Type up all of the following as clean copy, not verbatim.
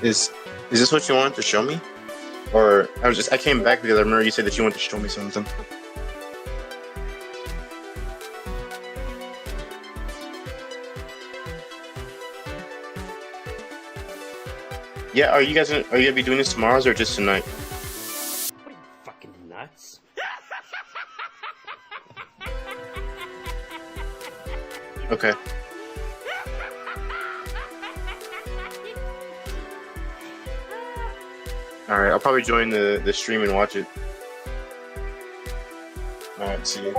Is this what you wanted to show me? Or I came back because I remember you said that you wanted to show me something. Yeah, are you gonna be doing this tomorrow or just tonight? What are you, fucking nuts? Okay. Alright, I'll probably join the stream and watch it. Alright, see you.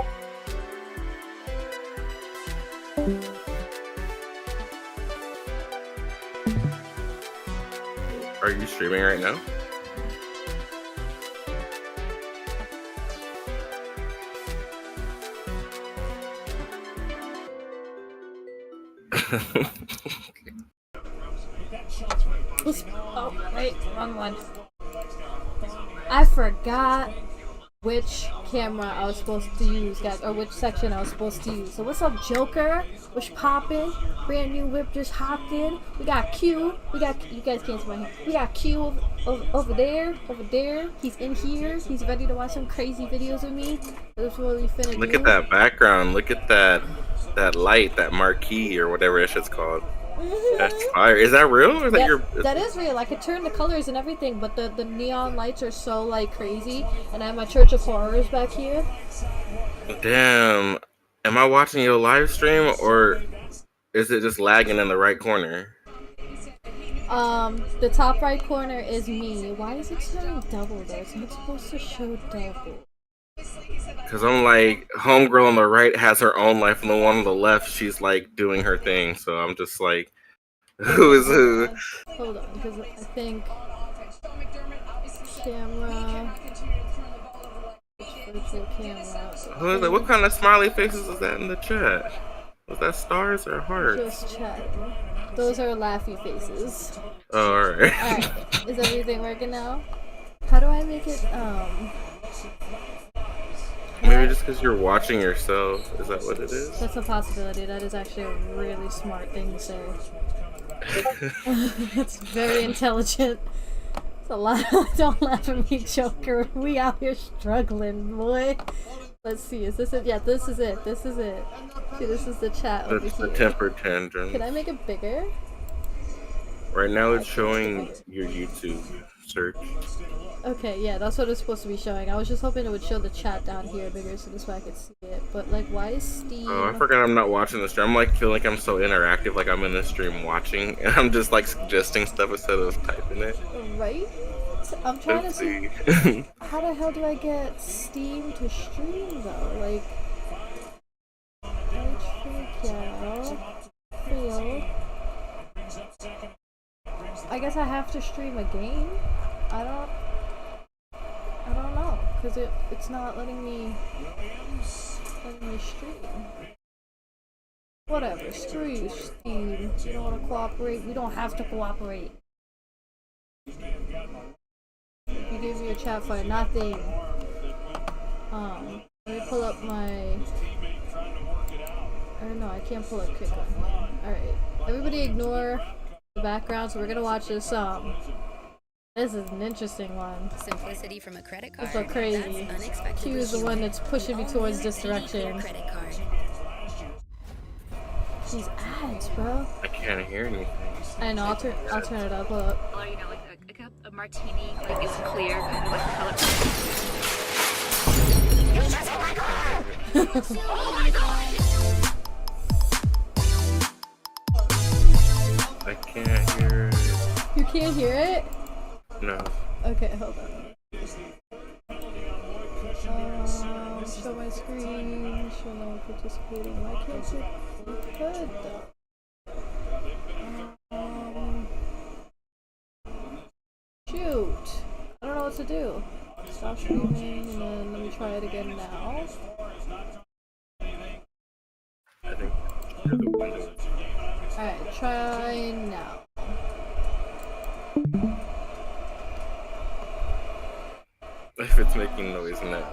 Are you streaming right now? Oh, wait, wrong one. I forgot which camera I was supposed to use, guys, or which section I was supposed to use. So what's up, Joker? What's poppin'? Brand new whip just hopped in. We got Q. You guys can't see my hand. We got Q over there. He's in here. He's ready to watch some crazy videos with me. That's what we finna do. Look at that background. Look at that light, that marquee or whatever that shit's called. That's fire. Is that real? Or is that is real. I could turn the colors and everything, but the neon lights are so like crazy. And I have my Church of Horrors back here. Damn. Am I watching your live stream or is it just lagging in the right corner? The top right corner is me. Why is it showing double though? It's not supposed to show double. Cause I'm like, homegirl on the right has her own life, and the one on the left, she's like doing her thing. So I'm just like, who is who? Hold on, because I think camera. Virtual camera. Who is it? What kind of smiley faces is that in the chat? Was that stars or hearts? Just chat. Those are laughy faces. Oh, alright. Alright, is everything working now? How do I make it? Maybe just because you're watching yourself. Is that what it is? That's a possibility. That is actually a really smart thing to say. It's very intelligent. It's a lot. Don't laugh at me, Joker. We out here struggling, boy. Let's see. Is this it? Yeah, this is it. This is it. See, this is the chat over here. That's the temper tantrum. Can I make it bigger? Right now it's showing your YouTube search. Okay, yeah, that's what it's supposed to be showing. I was just hoping it would show the chat down here bigger so this way I could see it. But, like, why is Steam... Oh, I forgot I'm not watching the stream. I'm like, feel like I'm so interactive, like I'm in the stream watching, and I'm just like suggesting stuff instead of typing it. Right? I'm trying to see... How the hell do I get Steam to stream, though? Like... I guess I have to stream a game? I don't know, because it's not letting me stream. Whatever, screw you, Steam. You don't want to cooperate? We don't have to cooperate. You gave me a chat for nothing. Let me pull up my... Or no, I can't pull up Kick on. Alright, everybody ignore the background, so we're gonna watch this, this is an interesting one. Simplicity from a credit card. It's so crazy. Q is the one that's pushing me towards this direction. These ads, bro. I can't hear anything. I know. I'll turn it up. Hold up. Or, you know, like a cup of martini, like it's clear, kind of like the color. Oh my god! I can't hear it. You can't hear it? No. Okay, hold on. Show my screen. Show no one participating. Why can't it? Good though. Shoot. I don't know what to do. Stop streaming and then let me try it again now. I think through the window. Alright, try now. If it's making noise now.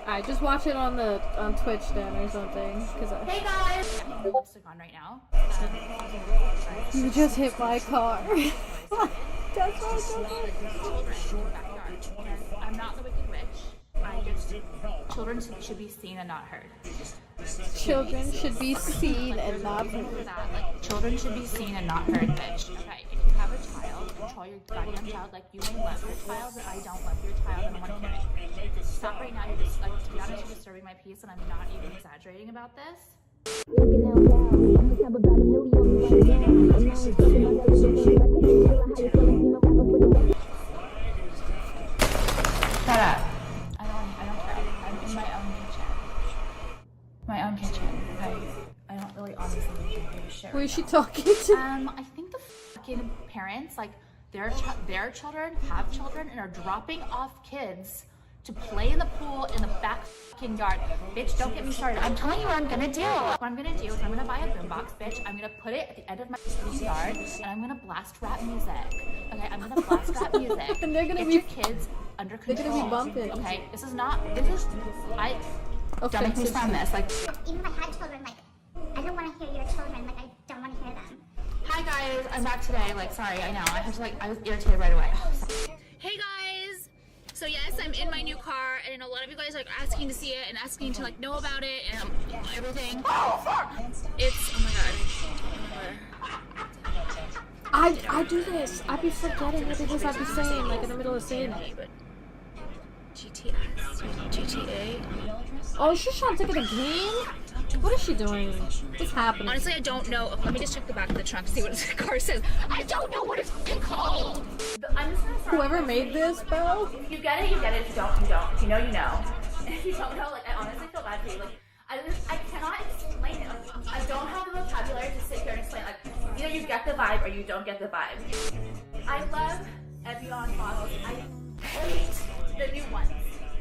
Alright, just watch it on Twitch then or something. Cause Hey guys! I have lipstick on right now. You just hit my car. That's why I'm not the wicked witch. Children should be seen and not heard. children should be seen and not heard. Like, children should be seen and not heard, bitch. Okay, if you have a child, control your goddamn child like you may love your child, but I don't love your child and I want to hear it. Stop right now. You're just, like, to be honest, you're disturbing my peace and I'm not even exaggerating about this. Shut up. I don't care. I'm in my own kitchen. My own kitchen. I don't really honestly give a shit. Who is she talking to? I think the fucking parents, like, their children have children and are dropping off kids to play in the pool in the back fucking yard. Bitch, don't get me started. I'm telling you what I'm gonna do. What I'm gonna do is I'm gonna buy a boombox, bitch. I'm gonna put it at the end of my yard and I'm gonna blast rap music. Okay, I'm gonna blast rap music. And they're gonna Get be your kids under control. They're gonna be bumping. Okay, don't Okay, make me sound this. Like, even if I had children, like, I don't want to hear your children, like, I don't want to hear them. hi guys, I'm back today. Like, sorry, I know. I was irritated right away. Hey guys! So yes, I'm in my new car, and I know a lot of you guys are like, asking to see it and asking to like know about it and everything. Oh fuck! It's oh my god. I do this. I be forgetting what it is I be saying, like in the middle of saying it. GTA. Oh, she's trying to take it a game? What is she doing? What's happening? Honestly, I don't know. Let me just check the back of the trunk to see what the car says. I don't know what it's fucking called. I'm just gonna start. Whoever made this, bro? If you get it, you get it. If you don't, you don't. If you know, you know. And if you don't know, like, I honestly feel bad for you. Like, I cannot explain it. Like, I don't have the vocabulary to sit here and explain. Like, either you get the vibe or you don't get the vibe. I love Evian bottles. I hate the new ones.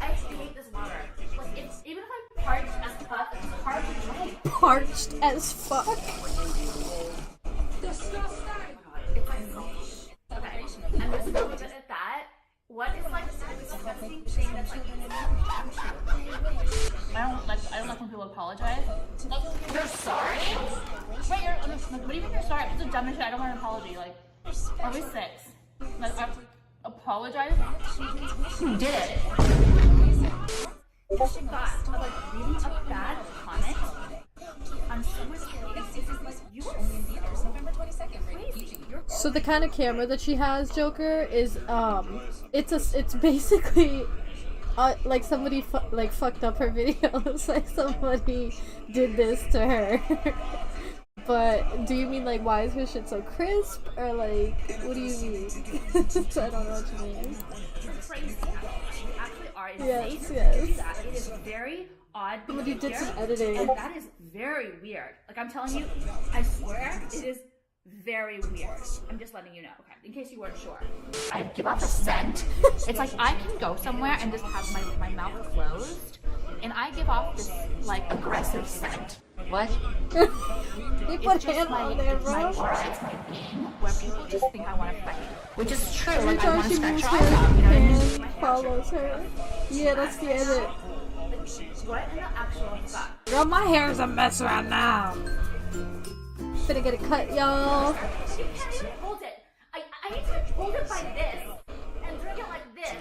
I hate this water. Like, even if I'm parched as fuck, it's hard to drink. Parched as fuck. It's like, okay, I'm just gonna leave it at that. What is like the disgusting thing that's like I don't like when people apologize. Like, you're sorry? Wait, what do you mean you're sorry? It's the dumbest shit. I don't want an apology. Like, are we six? Like, I apologize? Who did it? Just thought of like reading a bad comment on someone's like, you will see this November 22nd. Crazy. So the kind of camera that she has, Joker, is it's basically like somebody fucked up her videos. Like somebody did this to her. But do you mean like why is her shit so crisp, or like what do you mean? I don't know what you mean. Crazy. You actually are insane. Yes. It is very odd. Somebody did behavior, some editing. and that is very weird. Like, I'm telling you, I swear, it is very weird. I'm just letting you know, okay? In case you weren't sure. I give off a scent. It's like I can go somewhere and just have my mouth closed, and I give off this, like, aggressive scent. What? They put hand on there, bro. It's my game where people just think I want to fight. Which is true. Every Like, I time want to she scratch moves your her eyes out, you know what I mean? hand follows her. Yeah, that's the edit. What in the actual fuck? Girl, my hair is a mess right now. Finna get it cut, y'all. You can't even hold it. I need to hold it by this and drink it like this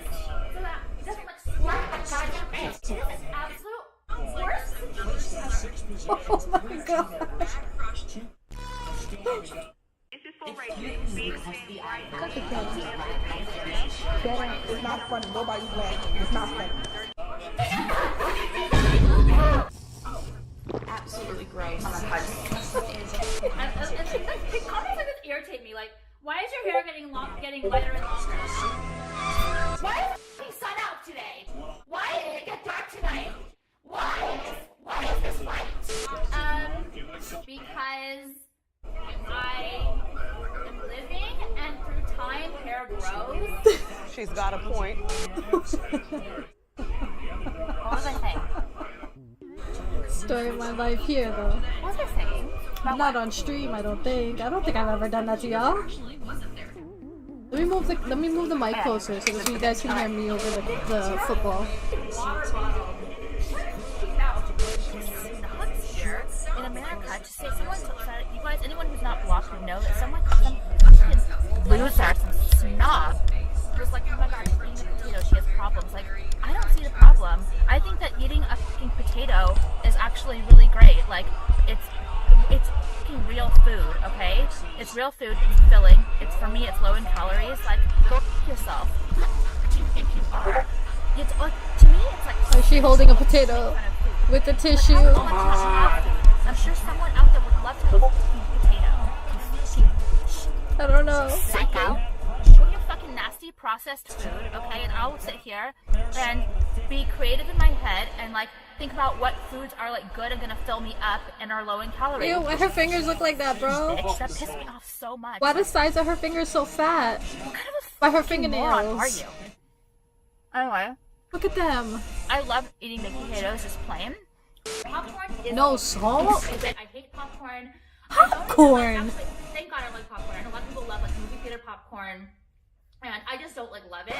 so that it doesn't like slap my goddamn face. This is absolute worst situation ever. Oh my god. It's not funny. Nobody's laughing. It's not funny. Absolutely gross. Oh my god. Comments like this irritate me. Like, why is your hair getting lighter and longer? Why is the sun out today? Why did it get dark tonight? Why is this white? Because I am living, and through time, hair grows. She's got a point. What was I saying? Story of my life here, though. What was I saying? Not on stream, I don't think. I don't think I've ever done that to y'all. Let me move the mic closer so that you guys can hear me over the football. Water bottle. Now, nuts here in America to say someone that you guys guys, anyone who's not blocked would know that some fucking loser, some snob, was like, oh my god, she's eating a potato, she has problems. Like, I don't see the problem. I think that eating a fucking potato is actually really great. Like, it's fucking real food, okay? It's real food, it's filling. It's, for me, it's low in calories. Like, go f*** yourself. It's, like, to me, it's like... Is she holding a potato with the tissue? I'm sure someone out there would love to have a fucking potato. I don't know. Psycho. Go your fucking nasty processed food, okay? And I'll sit here and be creative in my head and like think about what foods are like good and gonna fill me up and are low in calories. Ew, why her fingers look like that, bro? Bitch, that pissed me off so much. Why the size of her fingers so fat? What kind of a By her fucking moron are fingernails. you? Anyway, Look at them. I love eating baked potatoes just plain. Popcorn is No salt? I hate popcorn. Popcorn. Thank God I like popcorn. I know a lot of people love like movie theater popcorn, and I just don't like love it.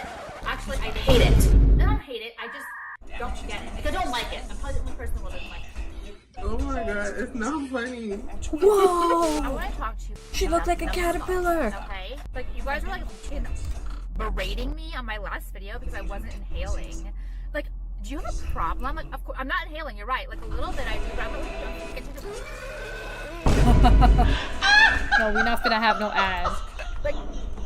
Actually, I hate it. I don't hate it. I just don't get it. Like, I don't like it. I'm probably the only person who doesn't like it. Oh my god, it's not funny. I Whoa! want to talk to you. She looked like a caterpillar. Okay, like you guys were like berating me on my last video because I wasn't inhaling. Like, do you have a problem? Like, of course, I'm not inhaling. You're right. Like a little bit, I do. But I'm No, we're not gonna have no ads. like,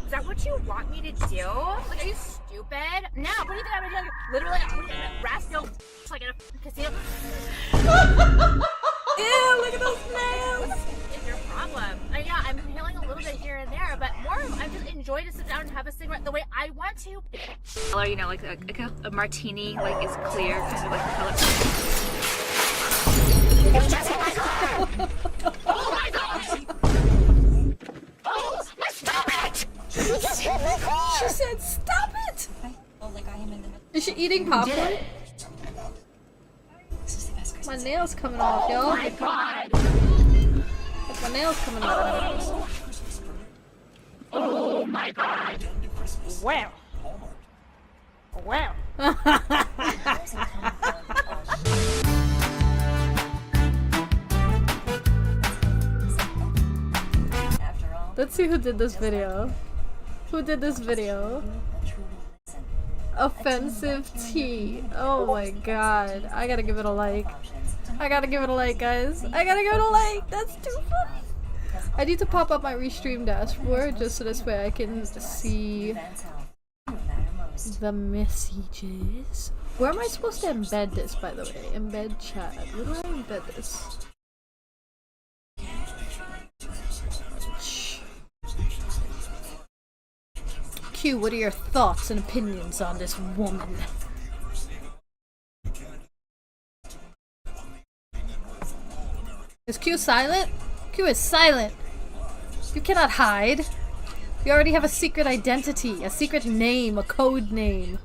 is that what you want me to do? Like, are you stupid? No, what do you think I'm doing? Literally, I'm gonna rasp your like in a casino. Ew, look at those nails. It's your problem. Yeah, I'm inhaling a little bit here and there, but more, I just enjoy to sit down and have a cigarette the way I want to. Color, you know, like a martini, like is clear, kind of like the color. Oh my gosh! Oh, stop it! She said, "Stop it." Is she eating popcorn? My nails coming off, yo. Oh my god! My nails coming off. Oh my god! Wow! Wow! Let's see who did this video. Who did this video? Offensive tea. Oh my god. I gotta give it a like. I gotta give it a like, guys. I gotta give it a like. That's too funny. I need to pop up my restream dashboard just so this way I can see the messages. Where am I supposed to embed this, by the way? Embed chat. Where do I embed this? Q, what are your thoughts and opinions on this woman? Is Q silent? Q is silent. You cannot hide. You already have a secret identity, a secret name, a code name.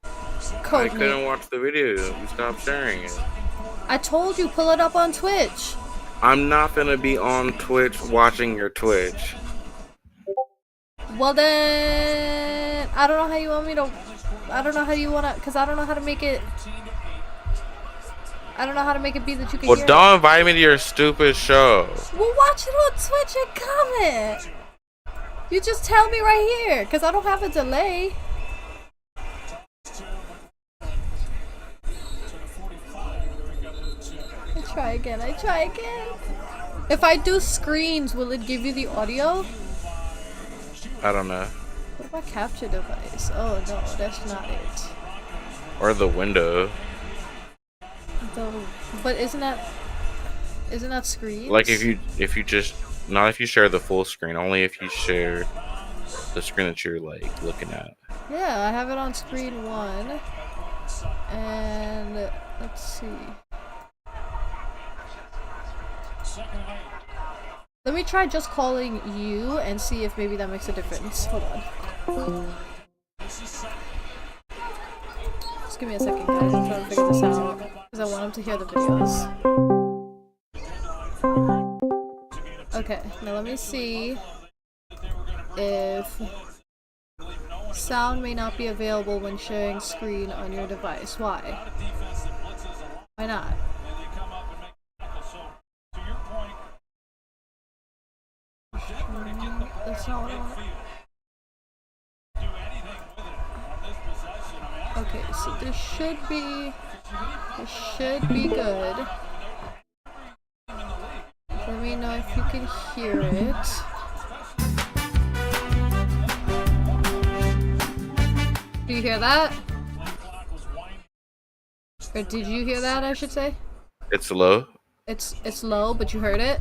I couldn't watch the video. You stopped sharing it. I told you, pull it up on Twitch. I'm not gonna be on Twitch watching your Twitch. Well then, I don't know how you want me to, I don't know how you wanna, cause I don't know how to make it, I don't know how to make it be that you can hear Don't invite me to your stupid show. Well, watch it on Twitch and comment. You just tell me right here, cause I don't have a delay. I try again. If I do screens, will it give you the audio? I don't know. What about capture device? Oh no, that's not it. Or the window. But isn't that screen? Like if you just not if you share the full screen, only if you share the screen that you're like looking at. Yeah, I have it on screen 1. And let's see. Let me try just calling you and see if maybe that makes a difference. Hold on. Just give me a second, guys. I'm trying to figure this out because I want him to hear the videos. Okay, now let me see if sound may not be available when sharing screen on your device. Why? Why not? Okay, so this should be good. Let me know if you can hear it. Do you hear that? Or did you hear that, I should say? It's low. It's low, but you heard it?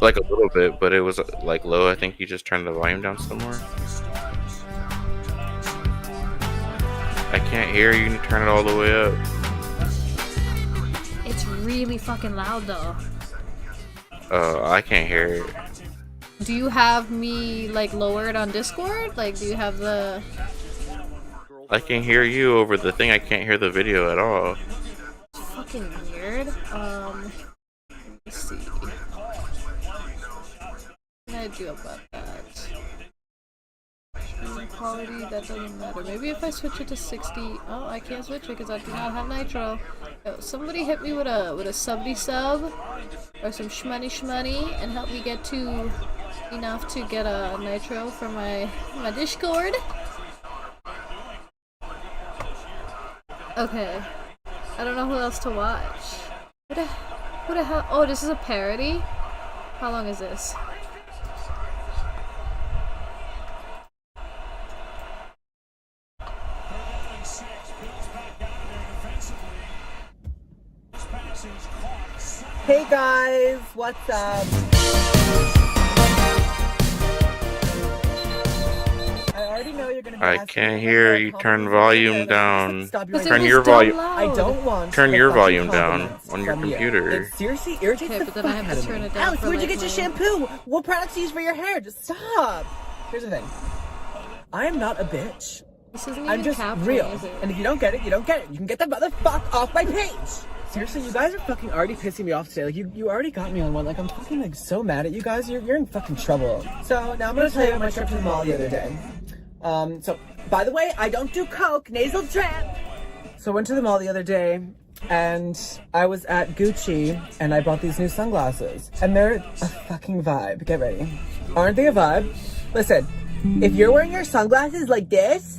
Like a little bit, but it was like low. I think you just turned the volume down somewhere. I can't hear you. You need to turn it all the way up. It's really fucking loud though. I can't hear it. Do you have me like lowered on Discord? Like, do you have the... I can hear you over the thing. I can't hear the video at all. It's fucking weird. Let's see. What can I do about that? Stream quality, that doesn't matter. Maybe if I switch it to 60. Oh, I can't switch it because I do not have nitro. Yo, somebody hit me with a subby sub or some shmoney and help me get to enough to get a nitro for my Discord. Okay. I don't know who else to watch. What the hell? Oh, this is a parody? How long is this? Hey guys, what's up? I already know you're gonna be I asking can't me hear about you. comments Turn and volume everything. down. Stop you Because right Turn it your was dumb volume. loud. I don't want Turn the your fucking volume down compliments on your from you. computer. It seriously irritates Okay, the but then fuck I have out to of turn me. it down Alex, for, where'd you like, get your my- shampoo? What products do you use for your hair? Just stop. Here's the thing. I am not a bitch. This isn't I'm even just captioned, real. is it? And if you don't get it, you don't get it. You can get the motherfuck off my page. Seriously, you guys are fucking already pissing me off today. Like, you already got me on one. Like, I'm fucking, like, so mad at you guys. You're in fucking trouble. So, now I'm gonna tell you about my trip to the mall the other day. So, by the way, I don't do coke. Nasal drip. So, I went to the mall the other day, and I was at Gucci, and I bought these new sunglasses. And they're a fucking vibe. Get ready. Aren't they a vibe? Listen, if you're wearing your sunglasses like this,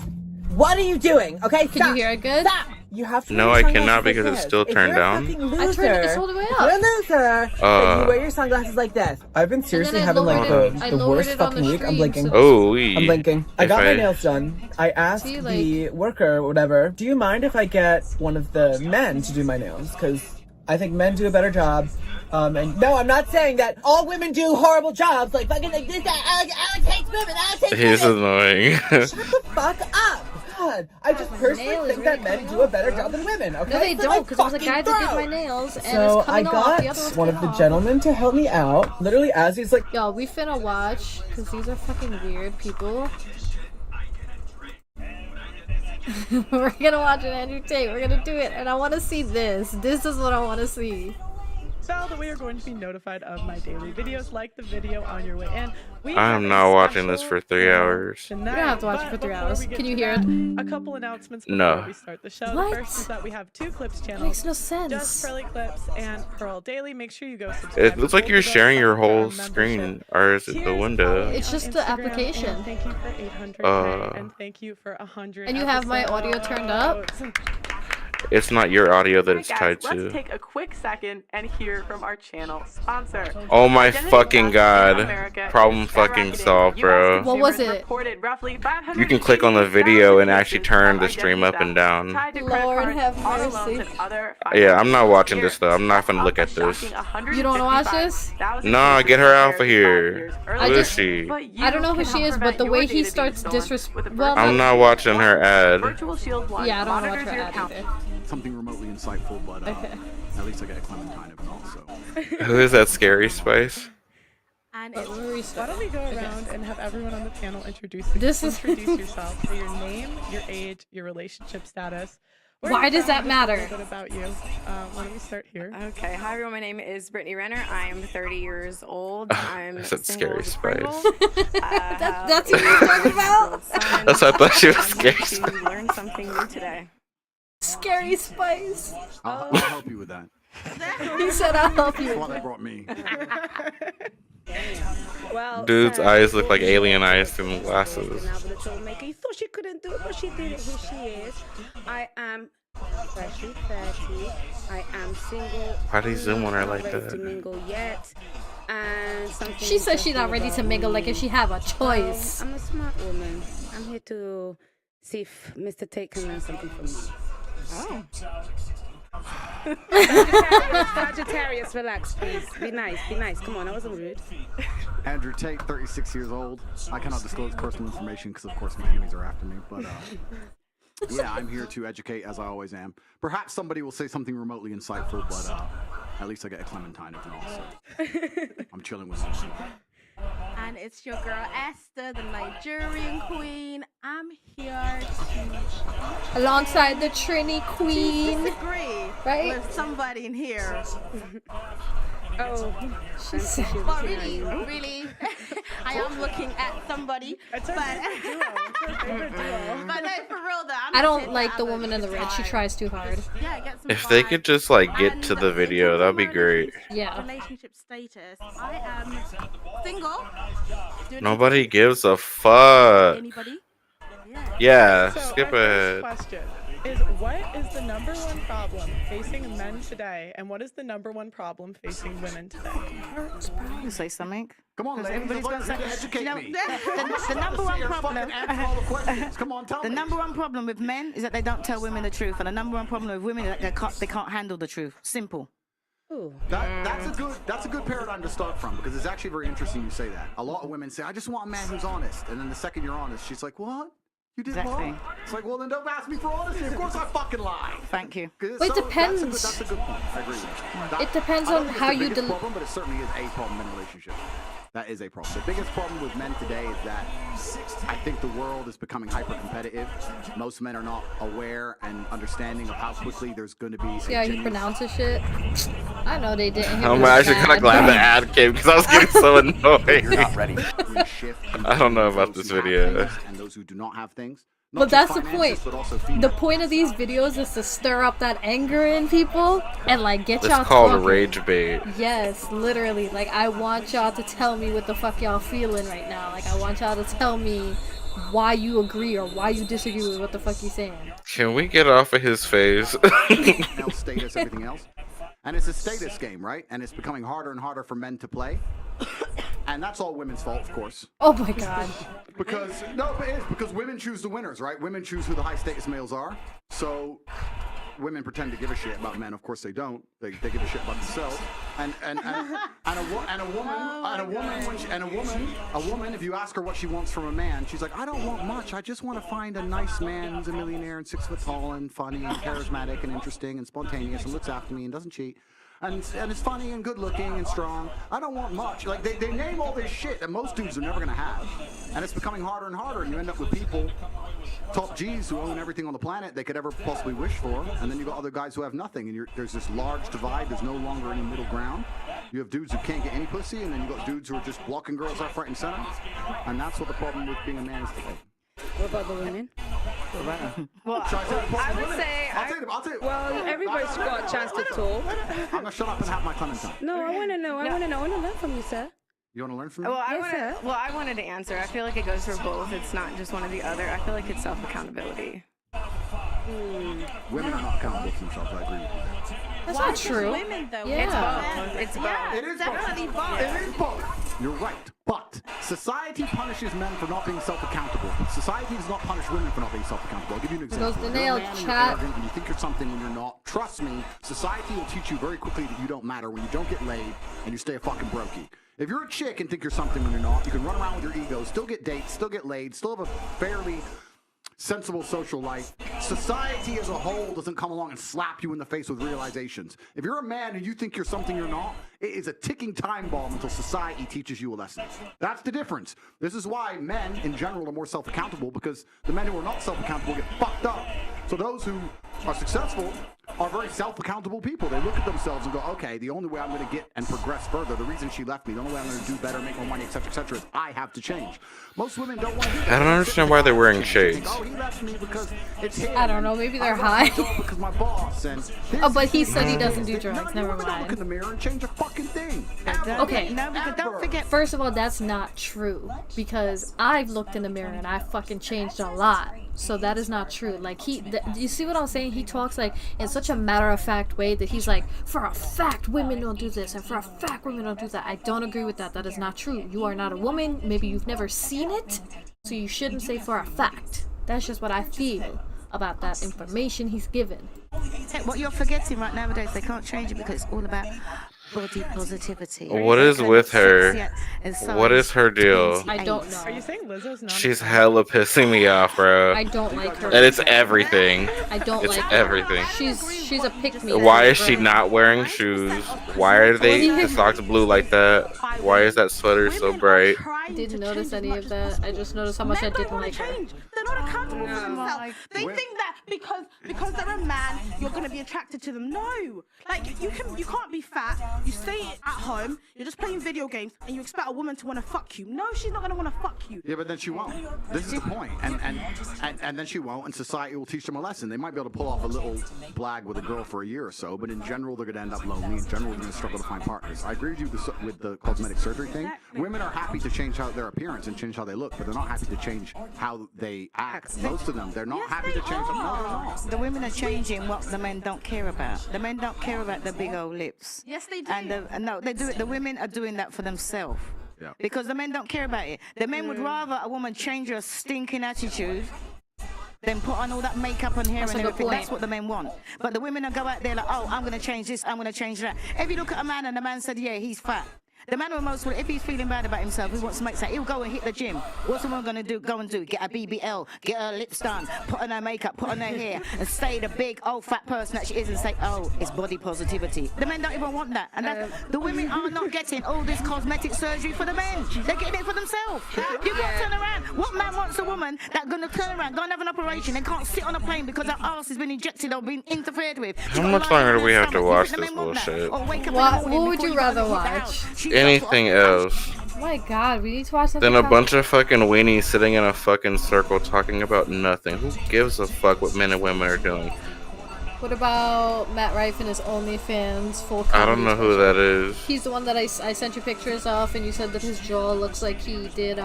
what are you doing? Okay, stop. Can you hear it good? Stop. You have to No, wear I your cannot sunglasses because like it's this. still If turned you're a down. fucking I turned it- loser, it's all the way if up. you're a loser, then you wear your sunglasses like this. I've been seriously I having like lowered the it- I lowered worst it on the fucking week. I'm stream, blinking. so- Oh, I'm blinking. I If got my nails done. I asked See, the worker or whatever, do you mind if I get one of the men to do my nails? Because I think men do a better job. And no, I'm not saying that all women do horrible jobs. Like fucking like this. Alex hates women. Alex hates He's women. annoying. Shut the fuck up. God, I just personally nail is think that really men coming do a better job than women, okay? No, they So, don't, like, because it was a guy fucking that did throw. my nails, and So it's I coming off. got The other one's one of coming the off. gentlemen to help me out, literally as he's like, Yo, we finna watch, because these are fucking weird people. We're gonna watch an Andrew Tate. We're gonna do it, and I want to see this. This is what I want to see. So that way you're going to be notified of my daily videos. Like the video on your way in. We I'm have not a watching this special for 3 hours. tonight, You don't have to watch it but for 3 before hours. we get Can you to hear that, it? A couple announcements before No. we start the show. What? The first is that we have 2 clips channels. Makes no sense. Just Pearly Clips and Pearl Daily. Make sure you go subscribe. It looks like to you're both of sharing those your so you can whole get our screen, membership. or is it the Cheers, window? following It's on just the Instagram, application. and thank you for 800 and thank you for 100. And you have my audio turned up? episodes. It's not your audio that it's Alright, tied guys, to. let's take a quick second and hear from our channel sponsor. Oh my Identity fucking theft in god. America Problem is fucking skyrocketing. solved, US bro. What was consumers it? reported roughly You can click on the 580,000 video and actually cases turn of the stream identity up and theft down. tied to credit Lord cards, have auto loans, mercy. and other Yeah, I'm not financial watching this fears. though. I'm not gonna look Up at a this. shocking You don't wanna watch this? 155,000 Nah, cases get her out of compared to 5 here. years I Who earlier. is she? But I don't know you who can she help is, but prevent the your way data he being starts stolen with a well, I'm not watching her ad. Virtual Shield One yeah, I don't want to watch monitors her your ad account. either. Something remotely insightful, but Okay. at least I get a clementine of it also. Who is that scary spice? And But we'll restart. why don't we go Okay. around and have everyone on the panel introduce yourself, for your name, your age, your relationship status. where Why you're does from, that just matter? A little bit about you. Why don't we start here? Okay, hi everyone. My name is Brittany Renner. I am 30 years old. I'm That's that single scary as a spice. Pringle. That's what you're talking about? That's why I thought she was I'm scary here spice. to learn something new today. Scary spice. I'll help you with that. He said I'll help you. That's why they brought me. Well, Dude's sir, eyes look like you alien know, eyes through glasses. now with the troublemaker. You thought she couldn't do it, but she did it. Here she is. I am freshly 30. I am single. Why do you zoom on her not like ready that? to mingle yet. And something She says she's not interesting ready to about mingle, me. like if she have a choice. I'm a smart woman. I'm here to see if Mr. Tate can learn something from me. Oh. Sagittarius, relax, please. Be nice, be nice. Come on, I wasn't rude. Andrew Tate, 36 years old. I cannot disclose personal information because, of course, my enemies are after me. But yeah, I'm here to educate, as I always am. Perhaps somebody will say something remotely insightful, but at least I get a clementine if not. So I'm chilling with them. And it's your girl Esther, the Nigerian queen. I'm here to Alongside the Trini Queen. disagree Right? with somebody in here. Oh, She's But really, I am looking at somebody. But no, for real though. I don't like the woman in the red. She tries too hard. Yeah, get some If they vibes. could just like get to the video, that'd be great. Yeah. Relationship status. I am single. Nobody gives a fuck. Anybody? Yeah, So, skip our ahead. first question is, what is the number one problem facing men today, and what is the number one problem facing women today? You say something. Come on, ladies. Everybody's Everybody's gonna going to say, educate you know, me. the number one Sit here and problem. fucking answer all the questions. Come on, tell The me. number one problem with men is that they don't tell women the truth, and the number one problem with women is that they can't handle the truth. Simple. That's a good paradigm to start from, because it's actually very interesting you say that. A lot of women say, I just want a man who's honest. And then the second you're honest, she's like, what? You did Exactly. what? It's like, well, then don't ask me for honesty. Of course I fucking lie. Thank you. Well, it depends. That's a good point. I agree with you. It depends I don't on think how it's the you biggest problem, but it certainly is a problem in relationships. That is a problem. The biggest problem with men today is that I think the world is becoming hyper-competitive. Most men are not aware and understanding of how quickly there's going to be. See how he pronounces shit? I know they didn't. I'm actually kind of glad the ad came because I was getting so annoyed. You're not ready. I don't know about this video. And those who do not have things. But that's the point. The point of these videos is to stir up that anger in people and like get y'all It's called talking. rage bait. Yes, literally. Like I want y'all to tell me what the fuck y'all feeling right now. Like I want y'all to tell me why you agree or why you disagree with what the fuck you saying. Can we get off of his face? Status, everything else. And it's a status game, right? And it's becoming harder and harder for men to play. And that's all women's fault, of course. Oh my god. Because, no, it is. Because women choose the winners, right? Women choose who the high status males are. So women pretend to give a shit about men. Of course they don't. They give a shit about themselves. And a woman, if you ask her what she wants from a man, she's like, I don't want much. I just want to find a nice man who's a millionaire and 6 foot tall and funny and charismatic and interesting and spontaneous and looks after me and doesn't cheat. And it's funny and good looking and strong. I don't want much. Like they name all this shit that most dudes are never gonna have. And it's becoming harder and harder, and you end up with people, top G's who own everything on the planet they could ever possibly wish for, and then you got other guys who have nothing, and there's this large divide. There's no longer any middle ground. You have dudes who can't get any pussy, and then you got dudes who are just blocking girls left, right, and center. And that's what the problem with being a man is today. What about the women? Well, I would say, I'll take it. well, everybody's got a chance to talk. I'm gonna shut up and have my clementine. No, I want to know. I want to know. I want to learn from you, sir. You want to learn from me? Well, I wanted to answer. I feel like it goes for both. It's not just one or the other. I feel like it's self-accountability. Women are not accountable for themselves. I agree with you. That's not true. Women, though. Yeah. It's both. Yeah, It is definitely both. It is both. You're right. But society punishes men for not being self-accountable. Society does not punish women for not being self-accountable. I'll give you an example. goes the If you're nail, a man and you're chat. arrogant and you think you're something when you're not, trust me, society will teach you very quickly that you don't matter when you don't get laid and you stay a fucking brokey. If you're a chick and think you're something when you're not, you can run around with your ego, still get dates, still get laid, still have a fairly sensible social life. Society as a whole doesn't come along and slap you in the face with realizations. If you're a man and you think you're something you're not, it is a ticking time bomb until society teaches you a lesson. That's the difference. This is why men in general are more self-accountable, because the men who are not self-accountable get fucked up. So those who are successful are very self-accountable people. They look at themselves and go, okay, the only way I'm going to get and progress further, the reason she left me, the only way I'm going to do better, make more money, etc., is I have to change. Most women don't want to do that. I don't understand why they're wearing They think, shades. oh, he left me because It's him. I don't know, maybe they're I high. love my job because my boss and Oh, but he said he doesn't do drugs. No, Never you're not gonna look in mind. the mirror and change a fucking thing. Okay. No, because don't forget. First of all, that's not true because I've looked in the mirror and I fucking changed a lot. So that is not true. Like you see what I'm saying? He talks like in such a matter-of-fact way that he's like, for a fact, women don't do this, and for a fact, women don't do that. I don't agree with that. That is not true. You are not a woman. Maybe you've never seen it, so you shouldn't say for a fact. That's just what I feel about that information he's given. What you're forgetting right nowadays, they can't change it because it's all about body positivity. What is with her? What is her deal? I don't know. Are you saying Lizzo's not? She's hella pissing me off, bro. I don't like her. And it's everything. I don't it's like everything. Her. She's a pick-me. Why is she not wearing shoes? Why are the socks blue like that? Why is that sweater so bright? I didn't notice any of that. I just noticed how much I didn't like her. They're not accountable for themselves. They think that because they're a man, you're gonna be attracted to them. No, like you can't be fat. You stay at home. You're just playing video games, and you expect a woman to want to fuck you. No, she's not gonna want to fuck you. Yeah, but then she won't. This is the point. And then she won't, and society will teach them a lesson. They might be able to pull off a little blag with a girl for a year or so, but in general, they're going to end up lonely. In general, they're going to struggle to find partners. I agree with you with the cosmetic surgery thing. Women are happy to change how their appearance and change how they look, but they're not happy to change how they act. Most of them, they're not happy to change. No, they're not. The women are changing what the men don't care about. The men don't care about the big old lips. Yes, they do. And no, they do it. The women are doing that for themselves. Yeah. Because the men don't care about it. The men would rather a woman change her stinking attitude than put on all that makeup and hair and everything. That's what the men want. But the women will go out there like, oh, I'm going to change this, I'm going to change that. If you look at a man and the man said, yeah, he's fat. The man will if he's feeling bad about himself, he wants to make say, he'll go and hit the gym. What's the woman going to do? Go and do? Get a BBL, get her lips done, put on her makeup, put on her hair, and stay the big old fat person that she is and say, oh, it's body positivity. The men don't even want that. And the women are not getting all this cosmetic surgery for the men. They're getting it for themselves. You can't turn around. What man wants a woman that's going to turn around, go and have an operation, and can't sit on a plane because her arse has been injected or been interfered with? How much longer do we have to watch this bullshit? What would you rather watch? Anything else. Oh my god, we need to watch something. Then a bunch of fucking weenies sitting in a fucking circle talking about nothing. Who gives a fuck what men and women are doing? What about Matt Rife and his OnlyFans full I don't know who that is. He's the one that I sent you pictures of, and you said that his jaw looks like he did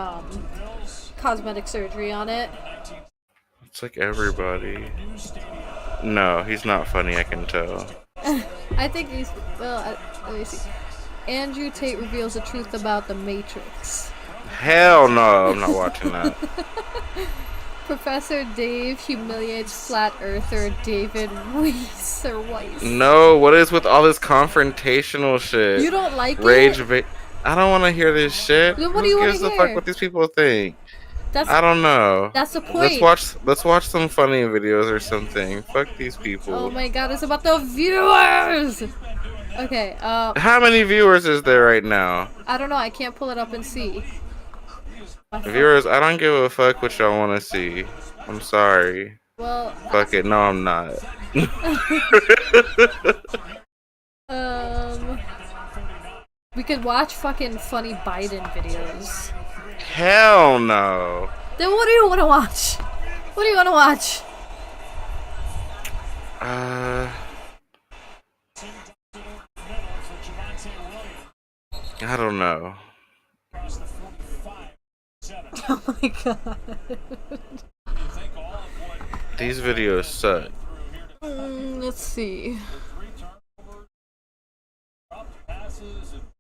cosmetic surgery on it. It's like everybody. No, he's not funny, I can tell. I think he's, well, let me see. Andrew Tate reveals the truth about the Matrix. Hell no, I'm not watching that. Professor Dave humiliates flat earther David Weiss or Weiss. No, what is with all this confrontational shit? You don't like Rage it? I don't want to hear this shit. Then what do you want to hear? Who gives a fuck what these people think? I don't know. That's the point. Let's watch some funny videos or something. Fuck these people. Oh my god, it's about the viewers! Okay, how many viewers is there right now? I don't know, I can't pull it up and see. Viewers, I don't give a fuck what y'all want to see. I'm sorry. Well, fuck it, no I'm not. we could watch fucking funny Biden videos. Hell no. Then what do you want to watch? What do you want to watch? I don't know. Oh my god. These videos suck. Let's see.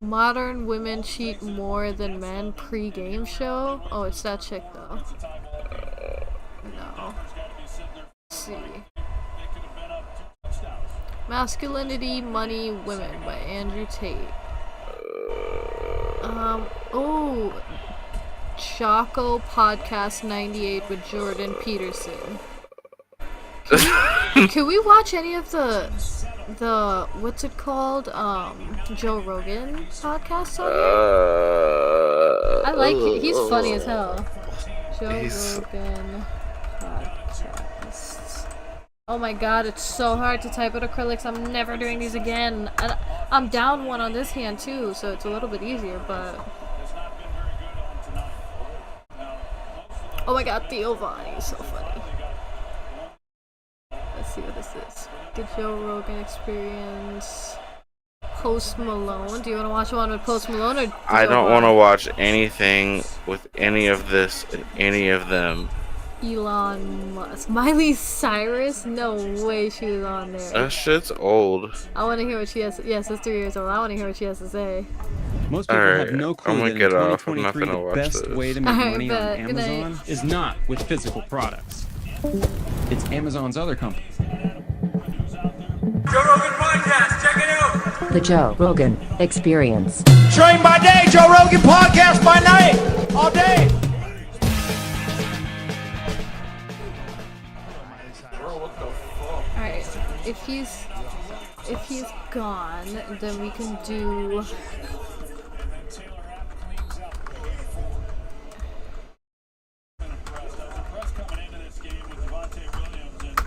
Modern women cheat more than men pre-game show? Oh, it's that chick though. No. Let's see. Masculinity, Money, Women by Andrew Tate. Oh, Choco Podcast 98 with Jordan Peterson. Can we watch any of the what's it called? Joe Rogan podcast on here? I like it. He's funny as hell. Joe Rogan podcast. Oh my god, it's so hard to type with acrylics. I'm never doing these again. I'm down one on this hand too, so it's a little bit easier, but... Oh my god, Theo Vaughn, he's so funny. see what this is. The Joe Rogan Experience. Post Malone. Do you want to watch one with Post Malone or? I don't want to watch anything with any of this and any of them. Elon Musk. Miley Cyrus? No way she was on there. That shit's old. I want to hear what she has. Yes, it's 3 years old. I want to hear what she has to say. Most people have no clue that in get off. I'm not 2023 gonna the watch best this. way to make money on Good Amazon night. is not with physical products. It's Amazon's other companies. Joe Rogan Podcast, check it out. The Joe Rogan Experience. Train by day, Joe Rogan Podcast by night, all day. Alright, if he's gone, then we can do.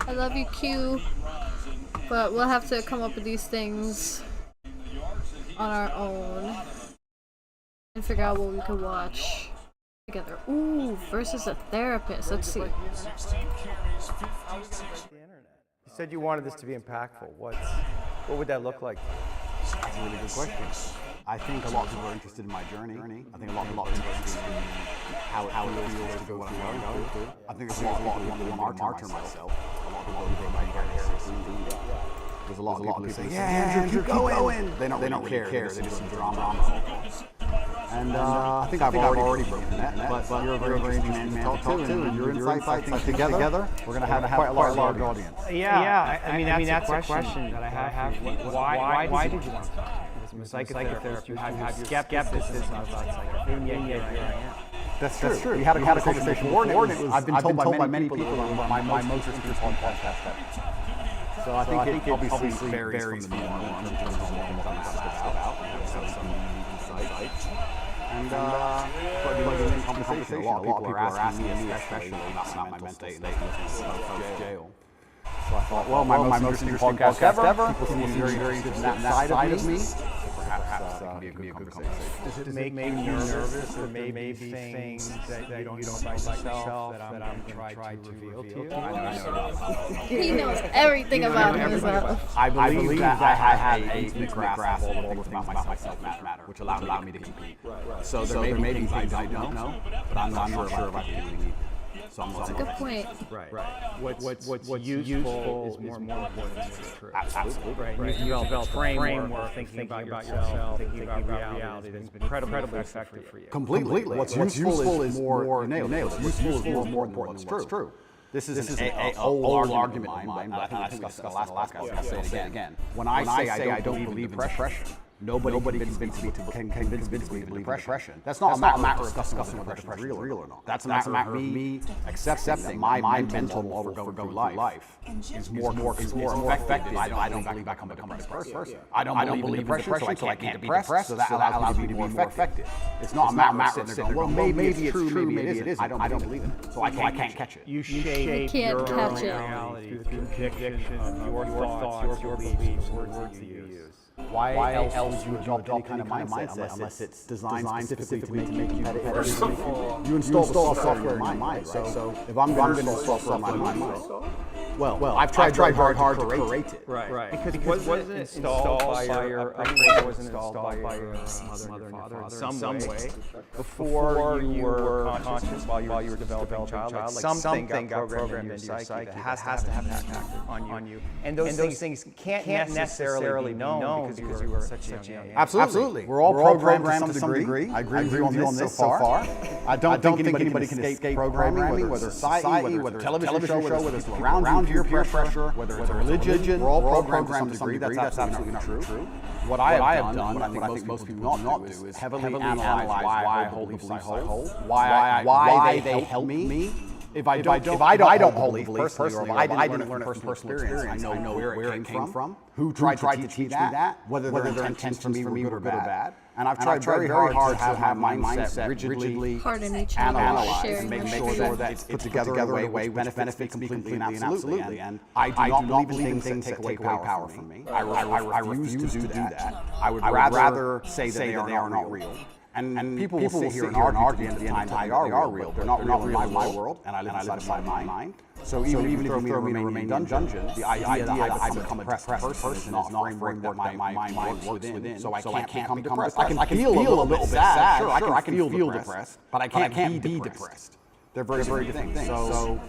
I love you, Q. But we'll have to come up with these things on our own and figure out what we could watch together. Ooh, versus a therapist. Let's see. You said you wanted this to be impactful. What would that look like? That's a really good question. I think a lot of people are interested in my journey. I think a lot of people are interested in how it feels to go what I'm going through. I think there's a lot of people who want to martyr myself. A lot of people who take my seriously. There's a lot of people who say, yeah, Andrew, keep going. They don't really care. They just some drama. And I think I've already broken that. But you're a very interesting man to talk to, and your insights, I think, together, we're going to have quite a large audience. Yeah. I mean, that's a question that I have. Why did you want to talk? I'm a psychotherapist. You have your skepticism about psychotherapy, and yet here I am. That's true. We had a conversation before, and I've been told by many people that my most interesting podcast ever. So I think it obviously varies from the norm in terms of what I'm asked about. Some insights. And but in conversation, a lot of people are asking me, especially about my mental state of jail. So I thought, well, my most interesting podcast ever. People seem to be very interested in that side of me. Perhaps it can be a good conversation. Does it make you nervous, or maybe things that you don't know about yourself that I'm going to try to reveal to you? I He knows everything about himself. I believe that I have a intimate grasp of all the things about myself matter, which allow me to compete. So there may be things I don't know, but I'm not sure if I really need. That's a good point. Right. What's useful is more important than what's true. Absolutely. Right. You develop a framework, thinking about yourself, thinking about reality that's been incredibly effective for you. Completely. What's useful is more nailed. What's useful is more important than what's true. This is an old argument of mine, but I think I discussed it last podcast. I'll say it again. When I say I don't believe in depression, nobody can convince me to believe in depression. That's not a matter of discussing whether depression is real or not. That's a matter of me accepting that my mental model for going through life is more effective. I don't believe I can become a depressed person. I don't believe in depression, so I can't be depressed, so that allows me to be more effective. It's not a matter of sitting there going, well, maybe it's true, maybe it isn't. I don't believe in it, so I can't catch it. You shape your reality through the conviction of your thoughts, your beliefs, words that you use. Why else would you adopt any kind of mindset unless it's designed specifically to make you better? You install the software in your mind, so if I'm going to install software in my mind, well, I've tried very hard to create it. Right. Because wasn't it installed by your upbringing, wasn't installed by your mother and father in some way before you were conscious while you were developing a child? Like something got programmed into your psyche that has to have an impact on you. And those things can't necessarily be known because you were such a young age. Absolutely. We're all programmed to some degree. I agree with you on this so far. I don't think anybody can escape programming, whether it's society, whether it's a television show, whether it's around you, peer pressure, whether it's a religion. We're all programmed to some degree. That's absolutely not true. What I have done, what I think most people not do, is heavily analyze why I hold the beliefs I hold, why they help me. If I don't hold the beliefs personally, or if I didn't learn it from personal experience, I know where it came from, who tried to teach me that, whether their intentions for me were good or bad. And I've tried very hard to have my mindset rigidly analyzed and make sure that it's put together in a way which benefits completely and absolutely. And I do not believe in things that take away power from me. I refuse to do that. I would rather say that they are not real And people will sit here and argue at the end of the time they are real. They're not real in my world, and I live inside my mind. So even if you throw me in a Romanian dungeon, the idea that I become a depressed person is not a framework that my mind works within. So I can't become depressed. I can feel a little bit sad. Sure, I can feel depressed, but I can't be depressed. They're very different things. So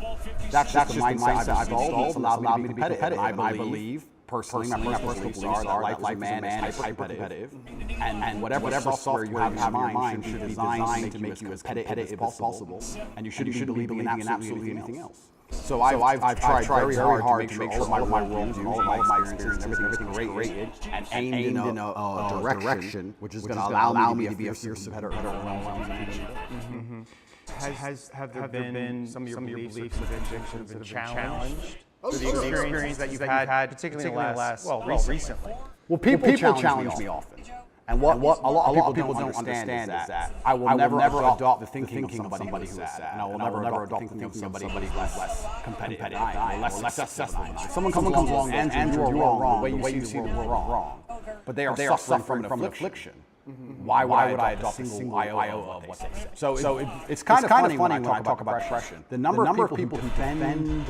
that's just the mindset I've evolved. It's allowed me to be competitive. I believe, personally, my personal beliefs are that life as a man is hyper-competitive. And whatever software you have in your mind should be designed to make you as competitive as possible. And you shouldn't be believing in absolutely anything else. So I've tried very hard to make sure all of my worldviews, all of my experience, everything rated and aimed in a direction which is going to allow me to be a fierce competitor. Have there been some of your beliefs that have been challenged? The experience that you've had, particularly in the last, recently. Well, people challenge me often. And what a lot of people don't understand is that I will never adopt the thinking of somebody who is sad. And I will never adopt the thinking of somebody who is less competitive than I am, less successful than I am. Someone comes along and Andrew, you are wrong, the way you see the world wrong. But they are suffering from an affliction. Why would I adopt a single iota of what they say? So it's kind of funny when I talk about depression. The number of people who defend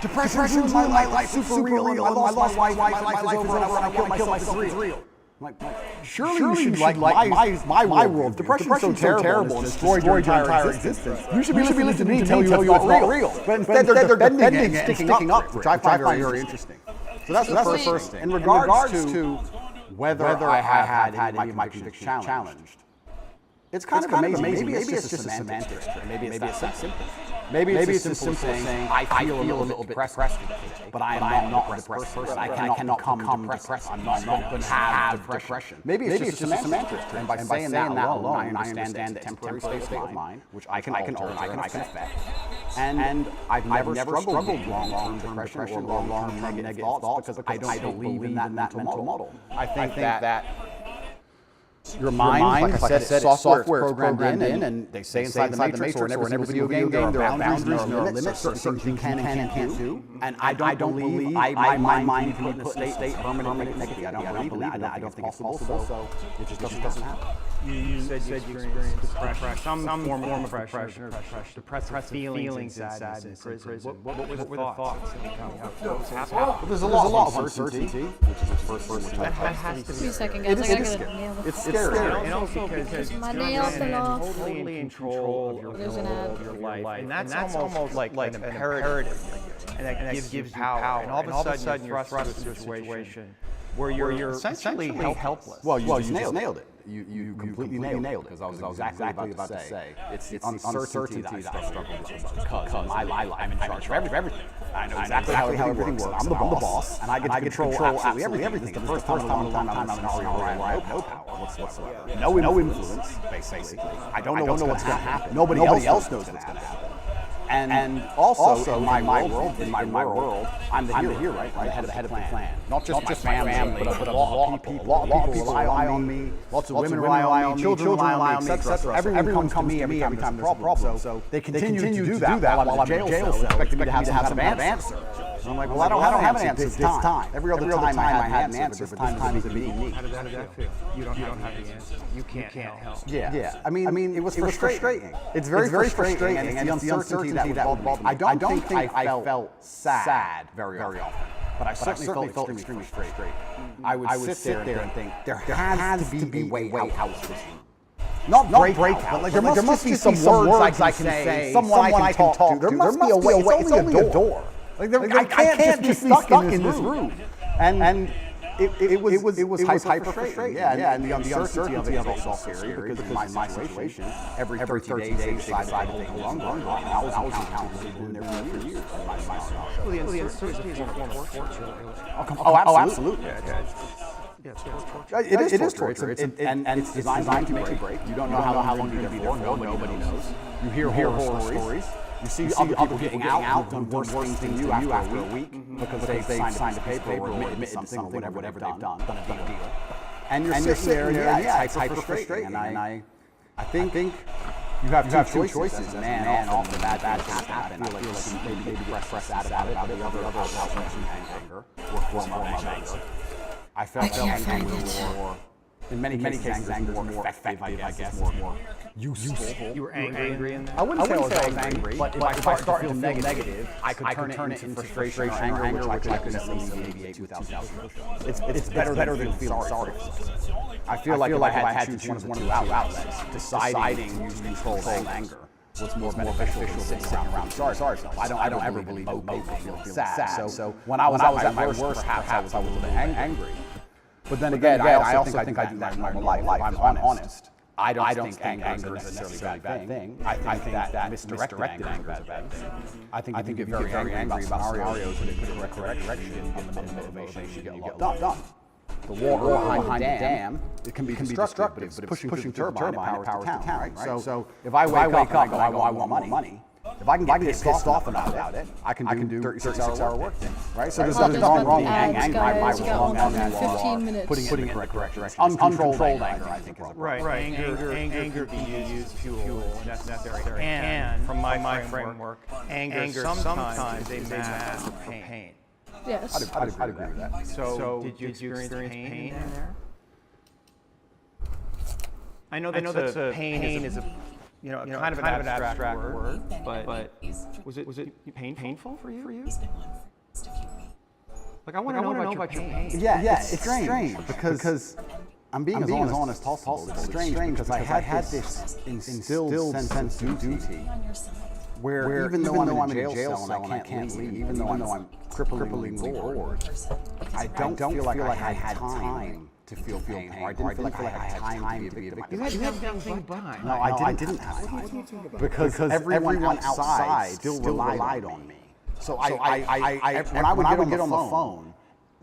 depression is my life, super real, I lost my wife, my life is over, I killed myself, it's real. Like, surely you should like my world. Depression is so terrible and destroyed your entire existence. You should be listening to me tell you it's not real. But instead they're defending it and sticking up, which I find very interesting. So that's the first thing. In regards to whether I have had any of my convictions challenged, it's kind of amazing. Maybe it's just a semantics trick. Maybe it's that simple. Maybe it's as simple as saying, I feel a little bit depressed today, but I am not a depressed person. I cannot become depressed. I'm not going to have depression. Maybe it's just a semantics trick. And by saying that alone, I understand the temporary state of mind, which I can alter and I can affect. And I've never struggled with long-term depression or long-term negative thoughts because I don't believe in that mental model. I think that your mind, like I said, it's software programmed in, and they say inside the Matrix or in every video game, there are boundaries, there are limits, certain things you can and can't do. And I don't believe my mind can put in a state permanent negativity. I don't believe in that. I don't think it's possible, so it just doesn't happen. You said you experienced depression, some form of depression or depressive feelings inside in prison. What were the thoughts that were coming up? What was happening? Well, there's a lot of uncertainty, which is the first thing. That has to be. Second, guys. I gotta get a nail. It's scary. And also because my nails fell off. Totally in control of your life. And that's almost like an imperative. And that gives you power. And all of a sudden you're thrust into a situation where you're essentially helpless. Well, you just nailed it. You completely nailed it, because I was exactly about to say. It's the uncertainty that I struggle with, because my life, I'm in charge of everything. I know exactly how everything works. I'm the boss, and I get to control absolutely everything. It's the first time in a long time I'm in a scenario where I have no power whatsoever. No influence, basically. I don't know what's going to happen. Nobody else knows what's going to happen. And also in my world, I'm the hero, right? I'm the head of the plan. Not just my family, but a lot of people rely on me. Lots of women rely on me. Children rely on me, etc. Everyone comes to me every time there's a problem. So they continue to do that while I'm in a jail cell, expecting me to have some answer. And I'm like, well, I don't have an answer this time. Every other time I had an answer, but this time is a bit unique. How did that feel? You don't have the answer. You can't help. Yeah. I mean, it was frustrating. It's very frustrating, and it's the uncertainty that would bother me. I don't think I felt sad very often, but I certainly felt extremely frustrated. I would sit there and think, there has to be a way out of this. Not breakout, but like there must be some words I can say, someone I can talk to. There must be a way. It's only a door. Like I can't just be stuck in this room. And it was hyper frustrating. Yeah, and the uncertainty of it is also scary because of my situation. Every 30 days, they decide to take a long run. I was counting in there for years. Well, the uncertainty is a form of torture. Oh, absolutely. It is torture. And it's designed to make you break. You don't know how long you're going to be there for. Nobody knows. You hear horror stories. You see other people getting out, done worse things than you after a week because they signed a paper or admitted something or whatever they've done a big deal. And you're sitting there, it's hyper frustrating. And I think you have two choices. Man, off the bad happen. I feel like you maybe press out about it, the other outlets anger or form of anger. I felt a little more In many cases, anger is more effective, I guess, more useful. You were angry in that? I wouldn't say I was angry, but if I start to feel negative, I could turn it into frustration or anger, which I could at least alleviate without self-control. It's better than feeling sorry for myself. I feel like if I had to choose one of the two outlets, deciding to control anger was more beneficial than sitting around sorry for myself. I don't ever believe in both feeling sad. So when I was at my worst, perhaps I was a little bit angry. But then again, I also think I do that in my life. If I'm honest, I don't think anger is necessarily a bad thing. I think that misdirected anger is a bad thing. I think if you get very angry about scenarios and it could correct direction on the motivation, you get a lot done. The water behind the dam, it can be destructive, but it's pushing turbine, it powers the town, right? So if I wake up and I go, I want money, if I can get pissed off about it, I can do 36-hour work thing, right? So there's nothing wrong with anger. Putting it in the correct direction. Uncontrolled anger, I think, is a problem. Right. Anger can be used fuel necessary. And from my framework, anger sometimes is a mask of pain. Yes. I'd agree with that. So did you experience pain in there? I know that pain is a kind of an abstract word, but was it painful for you? Like I want to know about your pain. Yeah, it's strange because I'm being as honest as possible. It's strange because I had this instilled sense of duty where even though I'm in a jail cell and I can't leave, even though I'm cripplingly bored, I don't feel like I had time to feel pain, or I didn't feel like I had time to be a victim. You had nothing but. No, I didn't have time. Because everyone outside still relied on me. So when I would get on the phone,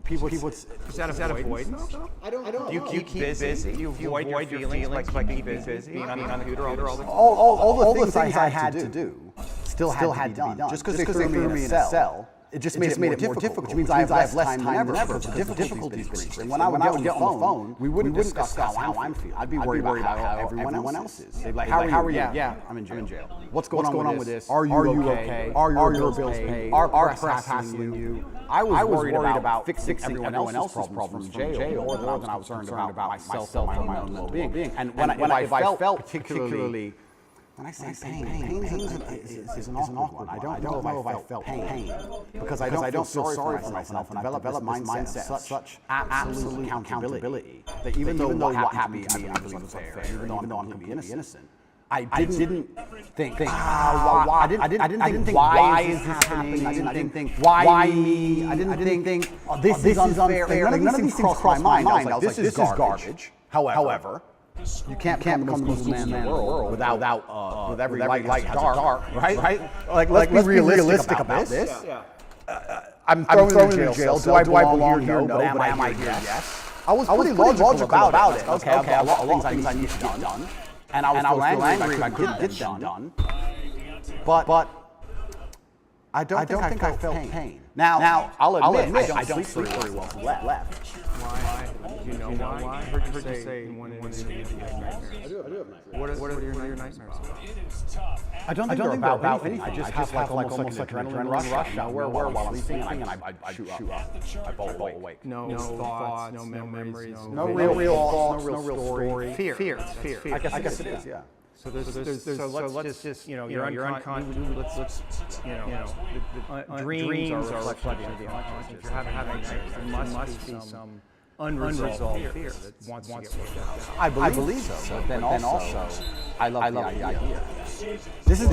people would... Is that avoidance? I don't. Do you keep busy? Do you avoid your feelings by being busy? Being on the computer all the time? All the things I had to do still had to be done. Just because they threw me in a cell, it just made it more difficult, which means I have less time than ever because the difficulties increased. And when I would get on the phone, we wouldn't discuss how I'm feeling. I'd be worried about how everyone else is. They'd be like, how are you? Yeah, I'm in jail. What's going on with this? Are you okay? Are your bills paid? Are press hassling you? I was worried about fixing everyone else's problems from jail more than I was concerned about myself and my own well-being. And when I felt particularly... When I say pain is an awkward one. I don't know if I felt pain because I don't feel sorry for myself, and I've developed my mindset such absolute accountability that even though what happened to me I believe was unfair, even though I'm completely innocent, I didn't think why. I didn't think why is this happening. I didn't think why me. I didn't think this is unfair. None of these things crossed my mind. I was like, this is garbage. However, you can't become the most man in the world with every light dark, right? Like let's be realistic about this. I'm thrown in jail. Do I belong here? No. But am I here? Yes. I was pretty logical about it. Okay, a lot of things I need to get done, and I was angry if I couldn't get done. But I don't think I felt pain. Now I'll admit I don't sleep very well from left. Why? You know why? I heard you say one interview you have nightmares. I do have nightmares. What are your nightmares about? I don't think they're about anything. I just have like almost like an adrenaline rush out where while I'm sleeping and I shoot up. I bolt awake. No thoughts, no memories, no real thoughts, no real story. Fear. I guess it is, yeah. So let's just you're unconscious. Dreams are a reflection of the unconscious. If you're having nightmares, there must be some unresolved fear that wants to get worked out. I believe so. But then also, I love the idea. This is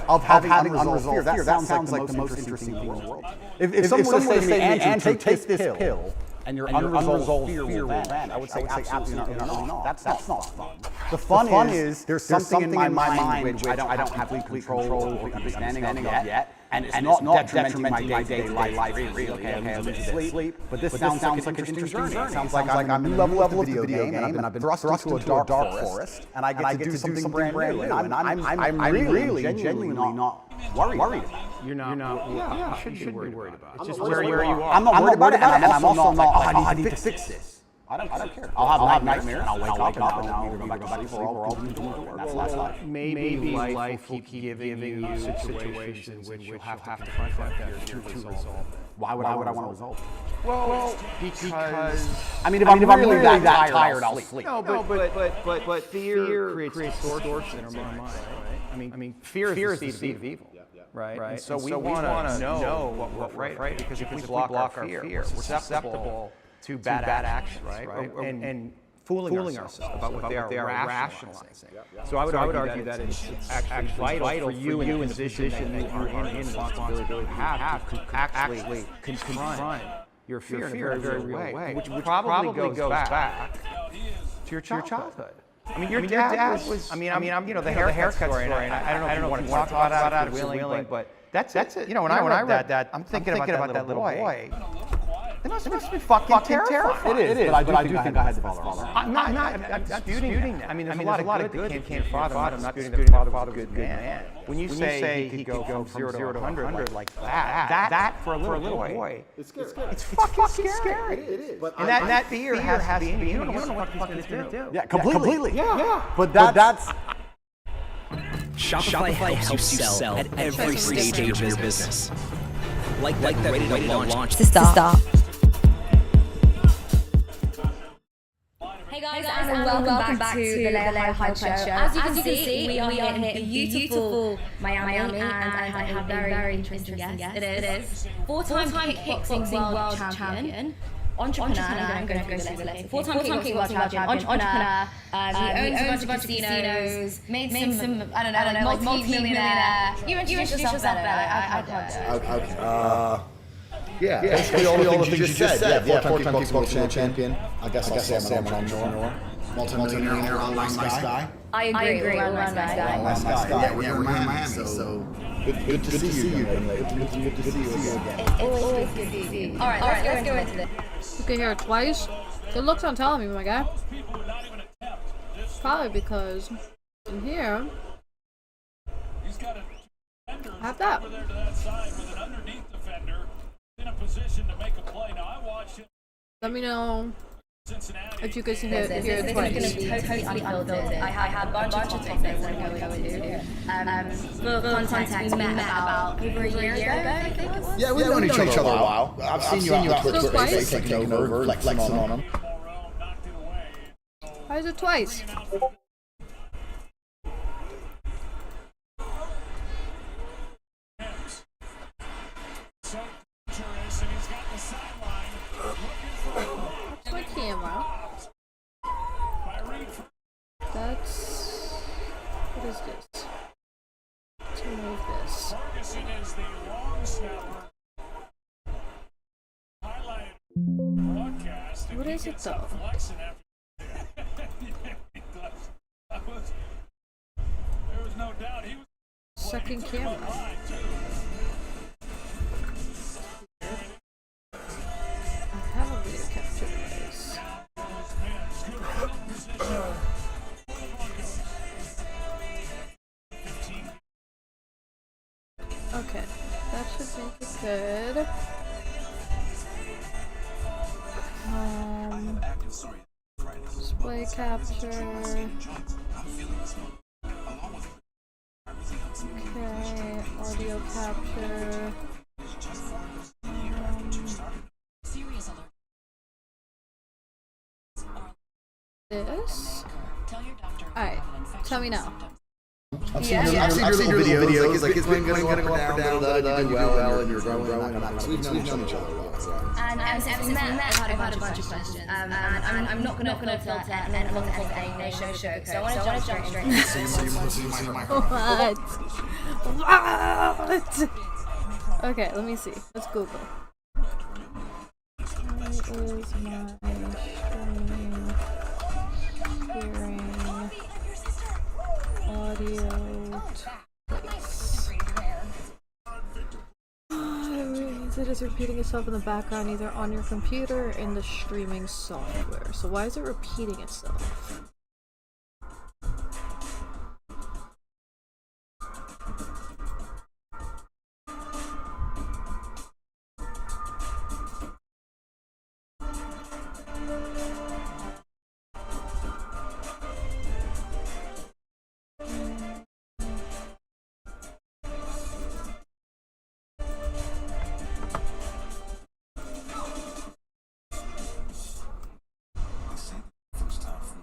of having unresolved fear. That sounds like the most interesting thing in the world. If someone were to say to me, Andrew, take this pill, and your unresolved fear will vanish, I would say absolutely not. That's not fun. The fun is there's something in my mind which I don't have complete control or understanding of yet. And it's not detrimenting my day-to-day life. Okay, I'm losing sleep. But this sounds like an interesting journey. It sounds like I'm in a new level of the video game, and I've been thrust into a dark forest, and I get to do something brand new. And I'm really, genuinely not worried about it. You're not. Yeah, you should be worried about it. It's just where you are. I'm not worried about it, and I'm also not like, I need to fix this. I don't care. I'll have nightmares, and I'll wake up, and I'll either go back to sleep or I'll do work. That's life. Maybe life will keep giving you situations in which you'll have to confront that to resolve. Why would I want to resolve? Well, because I mean, if I'm really that tired, I'll sleep. No, but fear creates distortion in our mind, right? I mean, fear is the seed of evil. Right? And so we want to know what we're afraid of, because if we block our fear, we're susceptible to bad action, right? And fooling ourselves about what they are rationalizing. So I would argue that it's actually vital for you in the position that you are in responsibility to have to actually confront your fear in a very real way, which probably goes back to your childhood. I mean, your dad was. I mean, the haircut story. And I don't know if you want to talk about that if you're willing, but that's it. You know, when I read that, I'm thinking about that little boy. It must be fucking terrifying. It is, but I do think I had to follow. I'm not disputing that. I mean, there's a lot of good that came from father. I'm not disputing that father was a good man. When you say he could go from 0 to 100 like that for a little boy, it's fucking scary. It is. And that fear has to be in you. You don't know what the fuck it's going to do. Yeah, completely. Yeah. But that's. Shopify helps you sell at every stage of your business. Like that ready to launch to start. Hey guys, and welcome back to the Leia Hype Show. As you can see, we are here in beautiful Miami, and I have a very interesting guest. It is four-time kickboxing world champion, entrepreneur. I'm going to go through the list. Four-time kickboxing world champion, entrepreneur. He owns a bunch of casinos, made some I don't know, multi-millionaire. You introduce yourself better. I can't do it. Okay. Yeah, basically all the things you just said. Yeah, four-time kickboxing champion. I guess I'll say I'm an entrepreneur. Multi-millionaire, all-nice guy. I agree. All-nice guy. All-nice guy. Yeah, we're in Miami, so good to see you again. Good to see you again. It's always good to see you. All right, let's go into this. You can hear it twice. Good looks on telling me, my guy. Probably because in here, I have that. Let me know if you guys can hear it twice. It's going to be totally unfiltered. I have a bunch of topics that I'm going to. For context, we met about over a year ago, I think it was. Yeah, we've known each other a while. I've seen you on Twitch taking over, flexing on them. Why is it twice? That's my camera. That's... What is this? Let's remove this. What is it though? Second camera. I have a video capture device. Okay, that should make it good. Display capture. Okay, audio capture. This? Alright, tell me now. I've seen your little videos, like it's been going up and down, you do well, and you're growing, and we've known each other a while. And since we met, I've had a bunch of questions, and I'm not going to filter and then not entertain no show, so I want to jump straight into What? What? Okay, let me see. Let's Google. Where is my stream hearing audio twice? It is repeating itself in the background either on your computer or in the streaming software. So why is it repeating itself?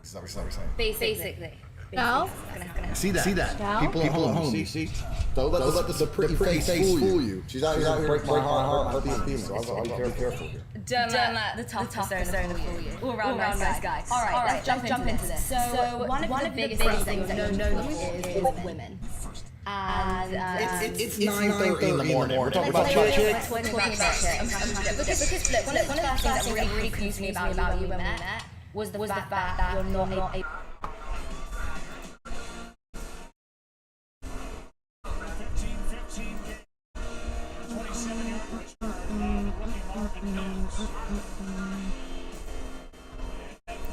Is that what you're saying? Basically. No? See that? No? People at home, you see? Don't let the pretty face fool you. She's out here to break my heart by being female. So I'll be careful here. Don't let the tough persona fool you. All around nice guy. All right, let's jump into this. So one of the biggest things that you know is with women. And it's 9:30 in the morning. We're talking about church. Because look, one of the first things that really confused me about you when we met was the fact that you're not a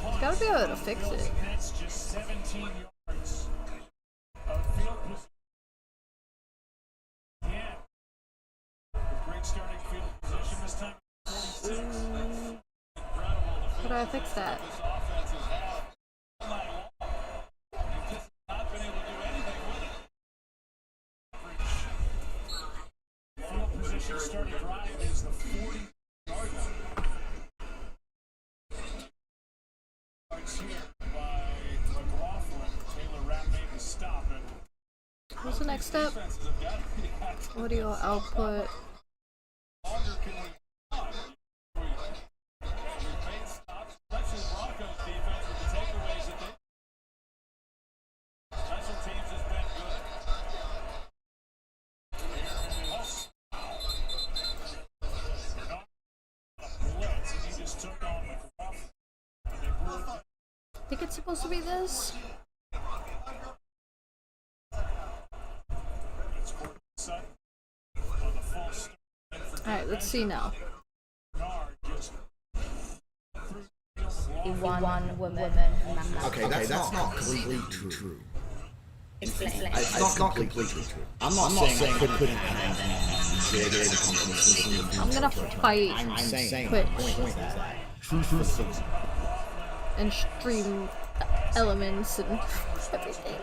It's gotta be able to fix it. How do I fix that? What's the next step? Audio output. I think it's supposed to be this. Alright, let's see now. One woman. Okay, that's not completely true. Explain. It's not completely true. I'm not saying I couldn't I'm gonna fight Twitch and stream elements and everything.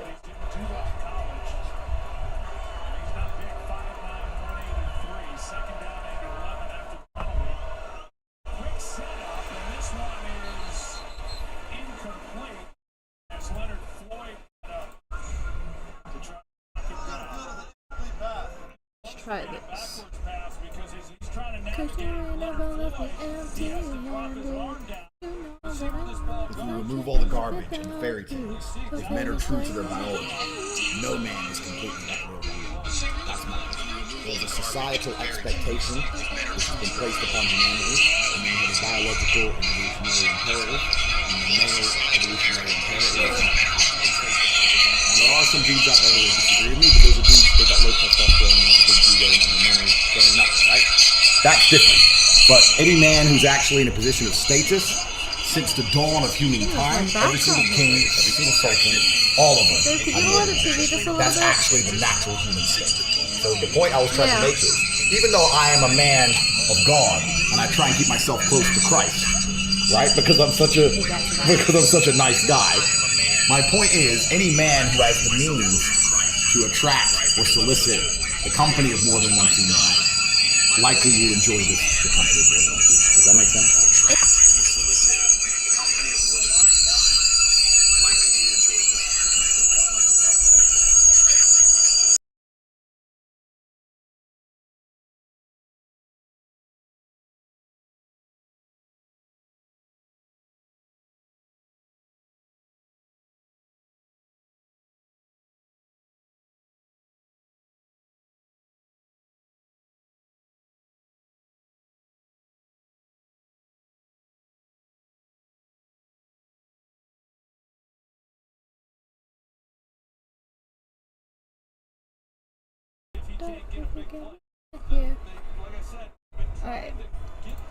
Let's try this. If you remove all the garbage and fairy tales, if men are true to their biology, no man is completely that world. That's my point. There's a societal expectation which has been placed upon humanity, and then you have a biological and evolutionary imperative, and the male evolutionary imperative. And there are some dudes out there who disagree with me, but those are dudes, they got low testosterone and have a big ego and the men are going nuts, right? That's different. But any man who's actually in a position of status, since the dawn of human time, every single king, every single sultan, all of them, that's actually the natural human state. So the point I was trying to make is, even though I am a man of God, and I try and keep myself close to Christ, right? Because I'm such a nice guy. My point is, any man who has the means to attract or solicit the company of more than one female likely will enjoy the company of more than one female. Does that make sense? Alright,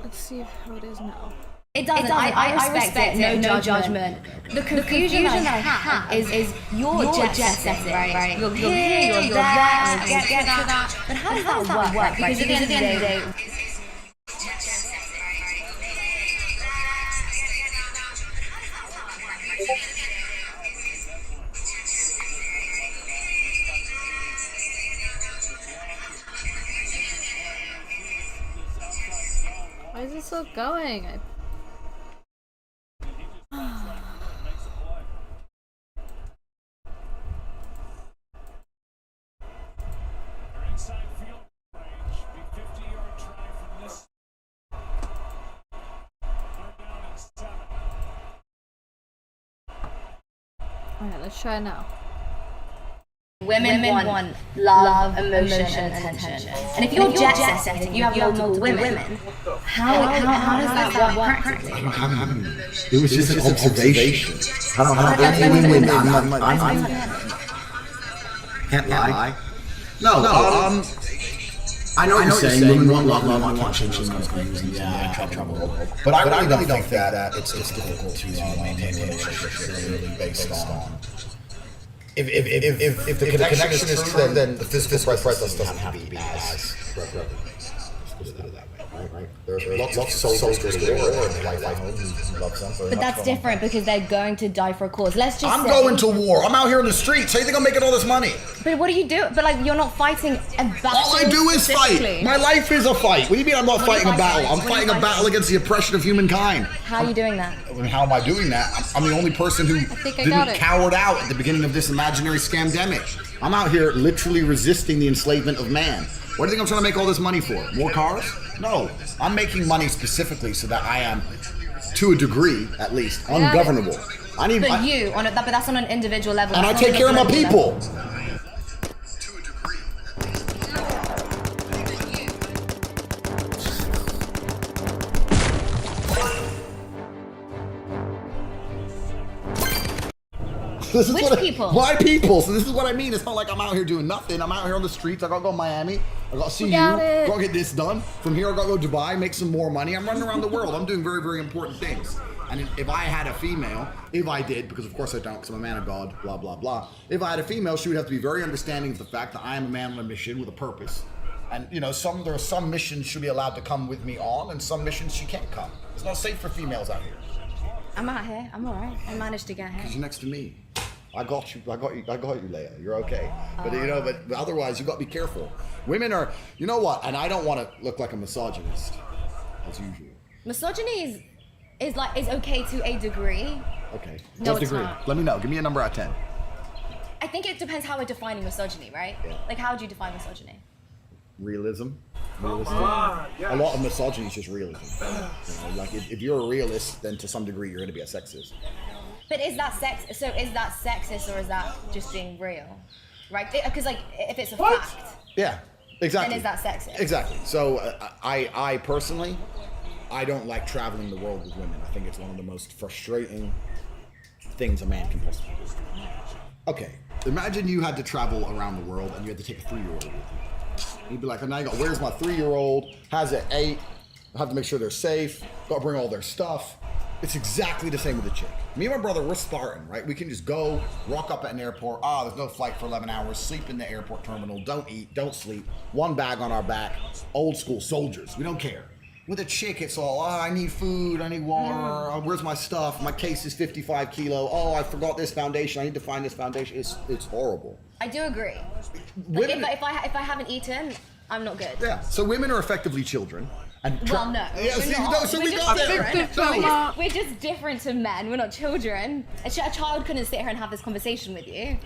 let's see how it is now. It doesn't. I respect it. No judgment. The confusion I have is your jet setting, right? You're here, you're there, we'll get to that. But how does that work? Because at the end of the day, why is it still going? Alright, let's try now. Women want love, emotion, and attention. And if you're jet setting, you have multiple women. How does that work practically? It was just an observation. I don't have any women. I'm can't lie. No, I know what you're saying. Women want love, want attention, yeah, trouble. But I really don't think that it's difficult to maintain relationships really based on. If the connection is true, then the physical presence doesn't have to be as right? There's lots of soldiers go to war and they like home and love them. But that's different because they're going to die for a cause. Let's just I'm going to war. I'm out here in the streets. How do you think I'm making all this money? But what do you do? But like, you're not fighting a battle. All I do is fight. My life is a fight. What do you mean I'm not fighting a battle? I'm fighting a battle against the oppression of humankind. How are you doing that? How am I doing that? I'm the only person who didn't cowered out at the beginning of this imaginary scamdemic. I'm out here literally resisting the enslavement of man. What do you think I'm trying to make all this money for? More cars? No. I'm making money specifically so that I am, to a degree at least, ungovernable. But that's on an individual level. And I take care of my people. Which people? My people. So this is what I mean. It's not like I'm out here doing nothing. I'm out here on the streets. I gotta go to Miami. I gotta see you. Gotta get this done. From here, I gotta go to Dubai, make some more money. I'm running around the world. I'm doing very, very important things. And if I had a female, if I did, because of course I don't, because I'm a man of God, blah, blah, blah. If I had a female, she would have to be very understanding of the fact that I am a man on a mission with a purpose. And there are some missions she'll be allowed to come with me on, and some missions she can't come. It's not safe for females out here. I'm out here. I'm all right. I managed to get here. Because you're next to me. I got you, Leia. You're okay. But but otherwise, you got to be careful. Women are, you know what? And I don't want to look like a misogynist, as usual. Misogyny is okay to a degree. Okay. No, what it's degree? not. Let me know. Give me a number out of 10. I think it depends how we're defining misogyny, right? Yeah. Like, how would you define misogyny? Realism. A lot of misogyny is just realism. Like if you're a realist, then to some degree you're going to be a sexist. But is that sexist or is that just being real? Right? Because like if it's a fact. Yeah, exactly. Then is that sexist? Exactly. So I personally, I don't like traveling the world with women. I think it's one of the most frustrating things a man can possibly do. Okay, imagine you had to travel around the world and you had to take a 3-year-old with you. You'd be like, oh, now you got, where's my 3-year-old? Has it 8? I have to make sure they're safe. Got to bring all their stuff. It's exactly the same with the chick. Me and my brother, we're Spartan, right? We can just go, rock up at an airport. There's no flight for 11 hours. Sleep in the airport terminal. Don't eat. Don't sleep. One bag on our back. Old school soldiers. We don't care. With a chick, it's all, I need food. I need water. Where's my stuff? My case is 55 kilo. I forgot this foundation. I need to find this foundation. It's horrible. I do agree. Like if I haven't eaten, I'm not good. Yeah. So women are effectively children. And well, no. Yeah, we're just different to men. We're not children. A child couldn't sit here and have this conversation with you.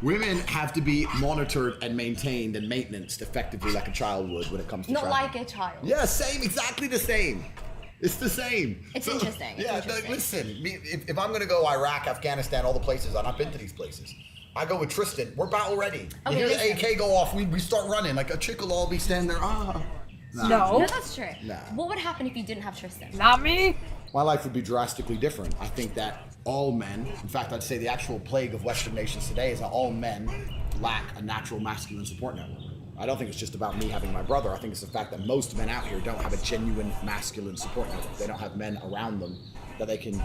Women have to be monitored and maintained and maintenanced effectively like a child would when it comes to not travel. Like a child. Yeah, same, exactly the same. It's the same. It's interesting. Listen, if I'm going to go Iraq, Afghanistan, all the places, and I've been to these places, I go with Tristan. We're battle ready. You hear the AK go off, we start running. Like a chick will all be standing there. No, that's true. Nah. What would happen if you didn't have Tristan? Not me. My life would be drastically different. I think that all men, in fact, I'd say the actual plague of Western nations today is that all men lack a natural masculine support network. I don't think it's just about me having my brother. I think it's the fact that most men out here don't have a genuine masculine support network. They don't have men around them that they can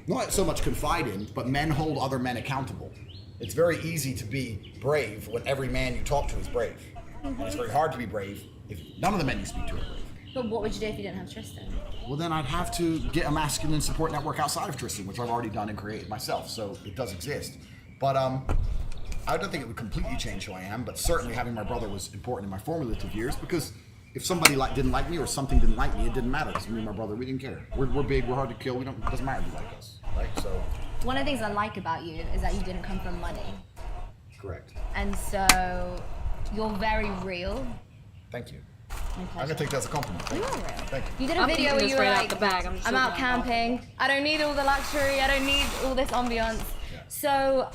not so much confide in, but men hold other men accountable. It's very easy to be brave when every man you talk to is brave. And it's very hard to be brave if none of the men you speak to are brave. But what would you do if you didn't have Tristan? Well, then I'd have to get a masculine support network outside of Tristan, which I've already done and created myself, so it does exist. But I don't think it would completely change who I am, but certainly having my brother was important in my formative years because if somebody didn't like me or something didn't like me, it didn't matter because me and my brother, we didn't care. We're big, we're hard to kill, it doesn't matter if you like us, right? So. One of the things I like about you is that you didn't come from money. Correct. And so you're very real. Thank you. I'm gonna take that as a compliment. You are real. Thank you. You did a video where you were like, I'm out camping. I don't need all the luxury. I don't need all this ambiance. Yeah. So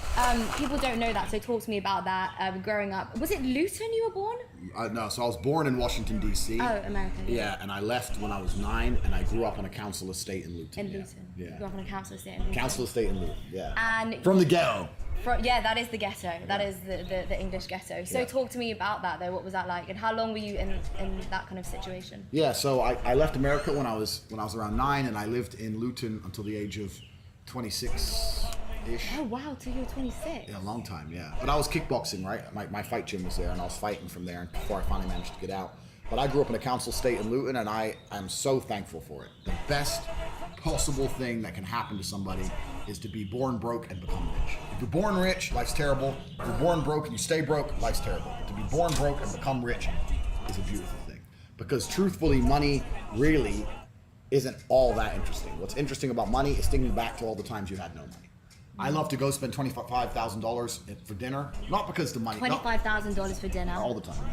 people don't know that. So talk to me about that. Growing up, was it Luton you were born? No, so I was born in Washington, D.C. Oh, America. Yeah, and I left when I was 9, and I grew up on a council estate in Luton. In Luton. Yeah. You grew up on a council estate in Luton. Council estate in Luton, yeah. And from the ghetto. Yeah, that is the ghetto. That is the English ghetto. So talk to me about that though. What was that like, and how long were you in that kind of situation? Yeah, so I left America when I was around 9, and I lived in Luton until the age of 26-ish. Oh wow, till you were 26. Yeah, a long time, yeah. But I was kickboxing, right? My fight gym was there, and I was fighting from there before I finally managed to get out. But I grew up in a council estate in Luton, and I'm so thankful for it. The best possible thing that can happen to somebody is to be born broke and become rich. If you're born rich, life's terrible. If you're born broke and you stay broke, life's terrible. But to be born broke and become rich is a beautiful thing. Because truthfully, money really isn't all that interesting. What's interesting about money is thinking back to all the times you had no money. I love to go spend $25,000 for dinner, not because the money. $25,000 for dinner. All the time.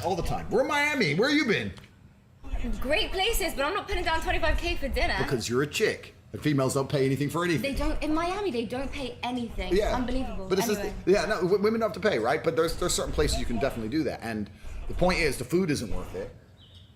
All the time. We're in Miami. Where you been? Great places, but I'm not putting down 25K for dinner. Because you're a chick. And females don't pay anything for anything. They don't. In Miami, they don't pay anything. Yeah. Unbelievable. But it's anyway. Women don't have to pay, right? But there's certain places you can definitely do that. And the point is, the food isn't worth it.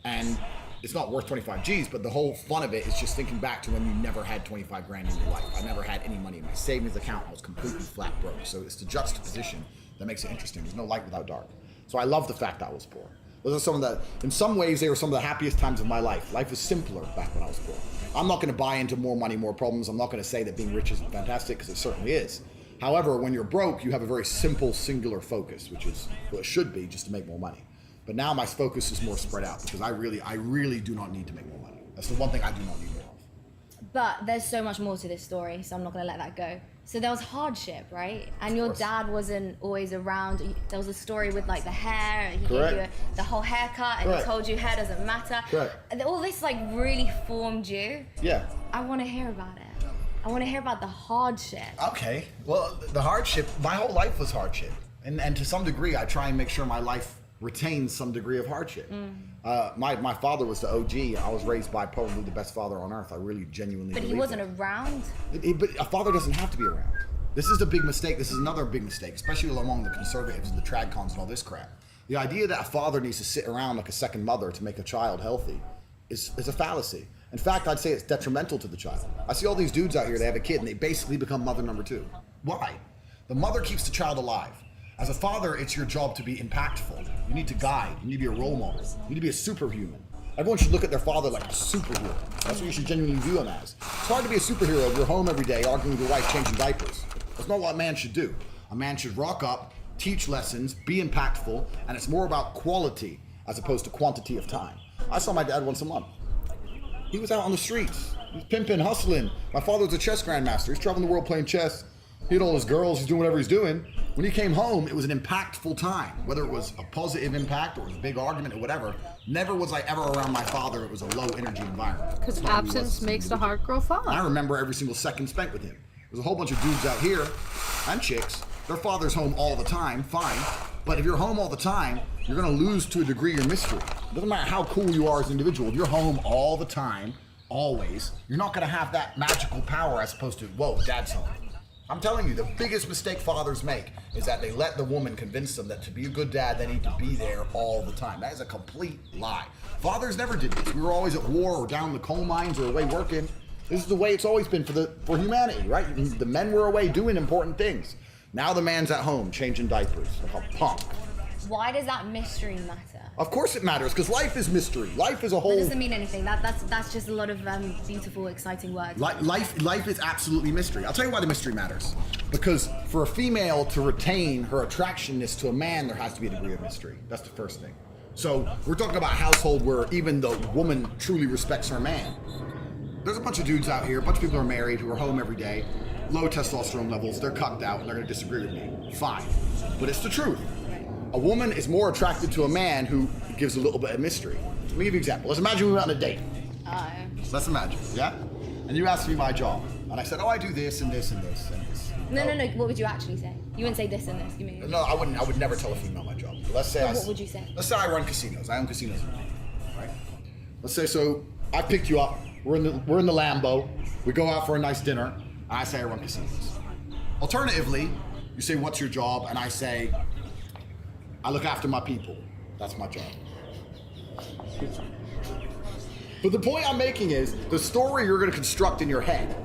And it's not worth 25 G's, but the whole fun of it is just thinking back to when you never had 25 grand in your life. I never had any money in my savings account. I was completely flat broke. So it's the juxtaposition that makes it interesting. There's no light without dark. So I love the fact that I was poor. Those are some of the, in some ways, they were some of the happiest times of my life. Life was simpler back when I was poor. I'm not going to buy into more money, more problems. I'm not going to say that being rich isn't fantastic, because it certainly is. However, when you're broke, you have a very simple, singular focus, which is what it should be, just to make more money. But now my focus is more spread out, because I really do not need to make more money. That's the one thing I do not need more of. But there's so much more to this story, so I'm not going to let that go. So there was hardship, right? And your dad wasn't always around. There was a story with like the hair. He gave you the whole haircut, and he told you hair doesn't matter. And all this like really formed you. Yeah. I want to hear about it. I want to hear about the hardship. Okay. Well, the hardship, my whole life was hardship. And to some degree, I try and make sure my life retains some degree of hardship. My father was the OG. I was raised by probably the best father on earth. I really genuinely believe But he wasn't around? But a father doesn't have to be around. This is the big mistake. This is another big mistake, especially among the conservatives and the tradcons and all this crap. The idea that a father needs to sit around like a second mother to make a child healthy is a fallacy. In fact, I'd say it's detrimental to the child. I see all these dudes out here, they have a kid and they basically become mother number 2. Why? The mother keeps the child alive. As a father, it's your job to be impactful. You need to guide. You need to be a role model. You need to be a superhuman. Everyone should look at their father like a superhero. That's what you should genuinely view him as. It's hard to be a superhero if you're home every day arguing with your wife, changing diapers. That's not what a man should do. A man should rock up, teach lessons, be impactful, and it's more about quality as opposed to quantity of time. I saw my dad once a month. He was out on the streets. He was pimping, hustling. My father was a chess grandmaster. He's traveling the world playing chess. He had all his girls. He's doing whatever he's doing. When he came home, it was an impactful time. Whether it was a positive impact or it was a big argument or whatever, never was I ever around my father. It was a low energy environment. Because absence makes the heart grow fond. I remember every single second spent with him. There's a whole bunch of dudes out here, and chicks, their father's home all the time, fine. But if you're home all the time, you're gonna lose to a degree your mystery. It doesn't matter how cool you are as an individual. If you're home all the time, always, you're not gonna have that magical power as opposed to, whoa, dad's home. I'm telling you, the biggest mistake fathers make is that they let the woman convince them that to be a good dad, they need to be there all the time. That is a complete lie. Fathers never did this. We were always at war or down in the coal mines or away working. This is the way it's always been for humanity, right? The men were away doing important things. Now the man's at home changing diapers like a punk. Why does that mystery matter? Of course it matters, because life is mystery. Life is a whole... That doesn't mean anything. That's just a lot of beautiful, exciting words. Life is absolutely mystery. I'll tell you why the mystery matters. Because for a female to retain her attractionness to a man, there has to be a degree of mystery. That's the first thing. So we're talking about a household where even the woman truly respects her man. There's a bunch of dudes out here, a bunch of people who are married, who are home every day, low testosterone levels, they're cucked out, and they're going to disagree with me. Fine. But it's the truth. A woman is more attracted to a man who gives a little bit of mystery. Let me give you an example. Let's imagine we went on a date. Let's imagine, yeah? And you asked me my job. And I said, oh, I do this and this and this and this. No. What would you actually say? You wouldn't say this and this. You mean? No, I wouldn't. I would never tell a female my job. But let's say what would you say? Let's say I run casinos. I own casinos, right? Let's say so. I picked you up. We're in the Lambo. We go out for a nice dinner. and I say I run casinos. Alternatively, you say, what's your job? And I say, I look after my people. That's my job. But the point I'm making is, the story you're gonna construct in your head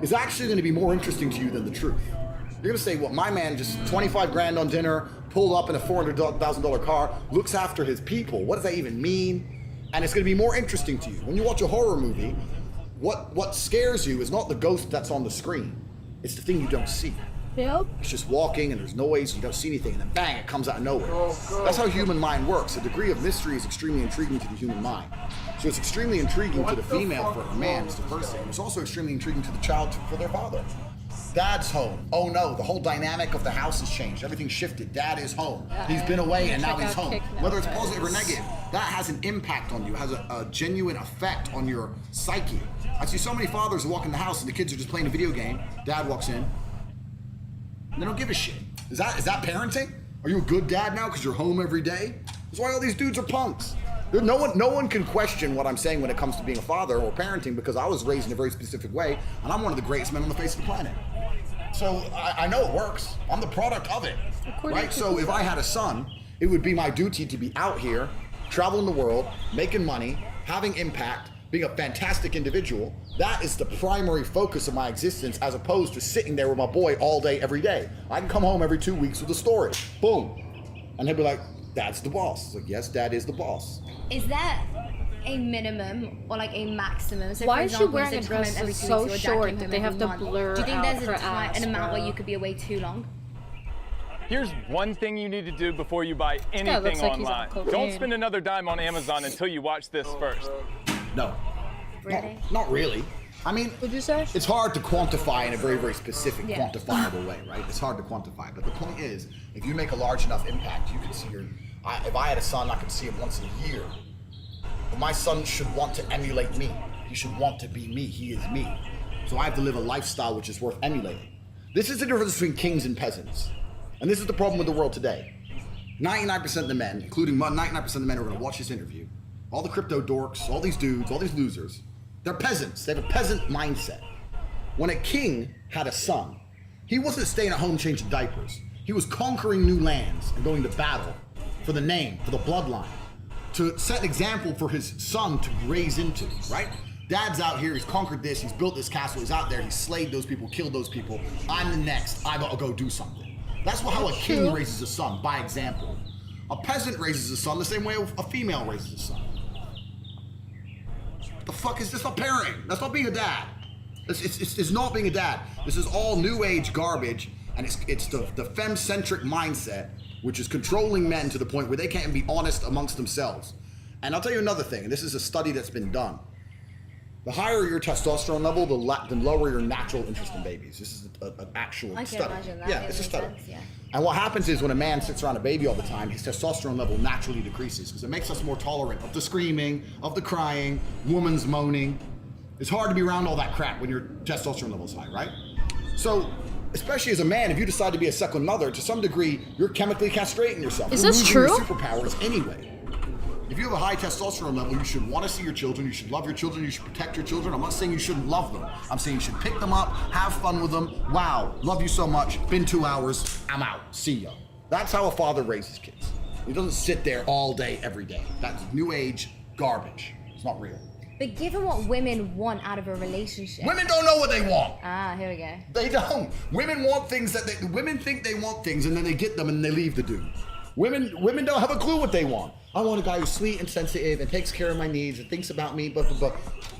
is actually gonna be more interesting to you than the truth. You're gonna say, well, my man just 25 grand on dinner, pulled up in a $400,000 car, looks after his people. What does that even mean? And it's gonna be more interesting to you. When you watch a horror movie, what scares you is not the ghost that's on the screen. It's the thing you don't see. Yep. It's just walking and there's noise, you don't see anything, and then bang, it comes out of nowhere. That's how human mind works. A degree of mystery is extremely intriguing to the human mind. So it's extremely intriguing to the female for her man, it's the first thing. It's also extremely intriguing to the child for their father. Dad's home. Oh no, the whole dynamic of the house has changed. Everything's shifted. Dad is home. He's been away and now he's home. Whether it's positive or negative, that has an impact on you, has a genuine effect on your psyche. I see so many fathers who walk in the house and the kids are just playing a video game. Dad walks in. They don't give a shit. Is that parenting? Are you a good dad now because you're home every day? That's why all these dudes are punks. No one can question what I'm saying when it comes to being a father or parenting, because I was raised in a very specific way, and I'm one of the greatest men on the face of the planet. So I know it works. I'm the product of it, right? So if I had a son, it would be my duty to be out here, traveling the world, making money, having impact, being a fantastic individual. That is the primary focus of my existence, as opposed to sitting there with my boy all day, every day. I can come home every 2 weeks with a story. Boom. And he'll be like, Dad's the boss. It's like, yes, Dad is the boss. Is there a minimum or like a maximum? So Why for is she example, wearing a instead of coming dress every that's 2 so weeks, your dad short came that home they have every to month? blur Do you think out there's her an amount where bro? you could be away too long? Here's one thing you need to do before you buy anything looks like he's on online. cocaine. Don't spend another dime on Amazon until you watch this first. No. Really? Not really. I mean, would you say? It's hard to quantify in a very, very specific, Yeah. quantifiable way, right? It's hard to quantify. But the point is, if you make a large enough impact, you can see if I had a son, I could see him once a year. But my son should want to emulate me. He should want to be me. He is me. So I have to live a lifestyle which is worth emulating. This is the difference between kings and peasants. And this is the problem with the world today. 99% of the men, including 99% of the men who are going to watch this interview, all the crypto dorks, all these dudes, all these losers, they're peasants. They have a peasant mindset. When a king had a son, he wasn't staying at home changing diapers. He was conquering new lands and going to battle for the name, for the bloodline, to set an example for his son to raise into, right? Dad's out here, he's conquered this, he's built this castle, he's out there, he's slayed those people, killed those people. I'm the next, I gotta go do something. That's how a king raises a son, by example. A peasant raises a son the same way a female raises a son. The fuck is this? Not parenting. That's not being a dad. It's not being a dad. This is all new age garbage, and it's the femme-centric mindset, which is controlling men to the point where they can't be honest amongst themselves. And I'll tell you another thing, and this is a study that's been done. The higher your testosterone level, the lower your natural interest in babies. This is an actual I can study. imagine that. Yeah, It it's a makes study. sense, yeah. And what happens is when a man sits around a baby all the time, his testosterone level naturally decreases because it makes us more tolerant of the screaming, of the crying, woman's moaning. It's hard to be around all that crap when your testosterone level is high, right? So, especially as a man, if you decide to be a second mother, to some degree, you're chemically castrating yourself. Is You're this losing true? your superpowers anyway. If you have a high testosterone level, you should want to see your children, you should love your children, you should protect your children. I'm not saying you shouldn't love them. I'm saying you should pick them up, have fun with them. Wow, love you so much, been 2 hours, I'm out, see ya. That's how a father raises kids. He doesn't sit there all day, every day. That's new age garbage. It's not real. But given what women want out of a relationship. Women don't know what they want. Ah, here we go. They don't. Women want things women think they want things and then they get them and they leave the dude. Women don't have a clue what they want. I want a guy who's sweet and sensitive and takes care of my needs and thinks about me, but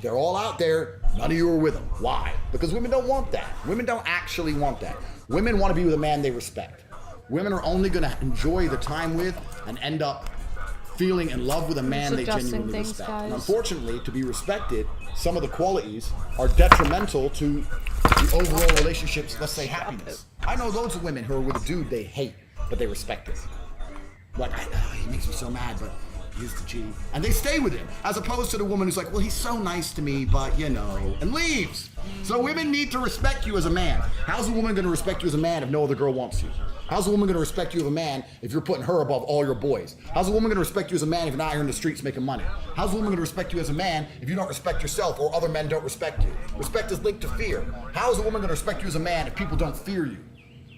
they're all out there. None of you are with them. Why? Because women don't want that. Women don't actually want that. Women want to be with a man they respect. Women are only going to enjoy the time with and end up feeling in love with a man they genuinely respect. And unfortunately, to be respected, some of the qualities are detrimental to the overall relationships, let's say happiness. I know loads of women who are with a dude they hate, but they respect it. Like, he makes me so mad, but he's the G. And they stay with him, as opposed to the woman who's like, well, he's so nice to me, but you know, and leaves. So women need to respect you as a man. How's a woman gonna respect you as a man if no other girl wants you? How's a woman going to respect you as a man if you're putting her above all your boys? How's a woman going to respect you as a man if you're not here in the streets making money? How's a woman going to respect you as a man if you don't respect yourself or other men don't respect you? Respect is linked to fear. How is a woman going to respect you as a man if people don't fear you?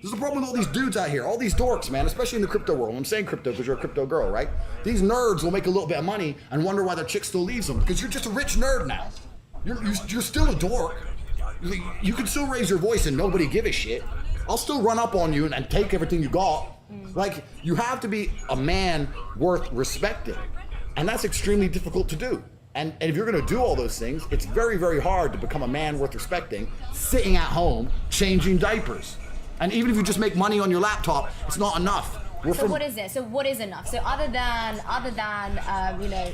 There's a problem with all these dudes out here, all these dorks, man, especially in the crypto world. I'm saying crypto because you're a crypto girl, right? These nerds will make a little bit of money and wonder why their chick still leaves them because you're just a rich nerd now. You're still a dork. You can still raise your voice and nobody give a shit. I'll still run up on you and take everything you got. Like, you have to be a man worth respecting. And that's extremely difficult to do. And if you're gonna do all those things, it's very, very hard to become a man worth respecting, sitting at home, changing diapers. And even if you just make money on your laptop, it's not enough. So what is it? So what is enough? So other than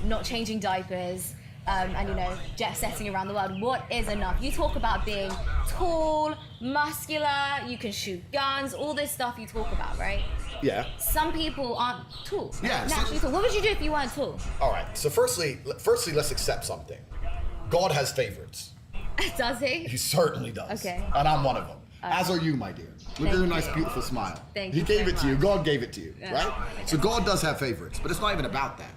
not changing diapers, and jet setting around the world, what is enough? You talk about being tall, muscular, you can shoot guns, all this stuff you talk about, right? Yeah. Some people aren't tall. Yeah. Naturally tall. What would you do if you weren't tall? All right. So firstly, let's accept something. God has favorites. Does he? He certainly does. Okay. And I'm one of them. As are you, my dear. Look at your nice, beautiful smile. He gave it to you. God gave it to you, right? So God does have favorites, but it's not even about that.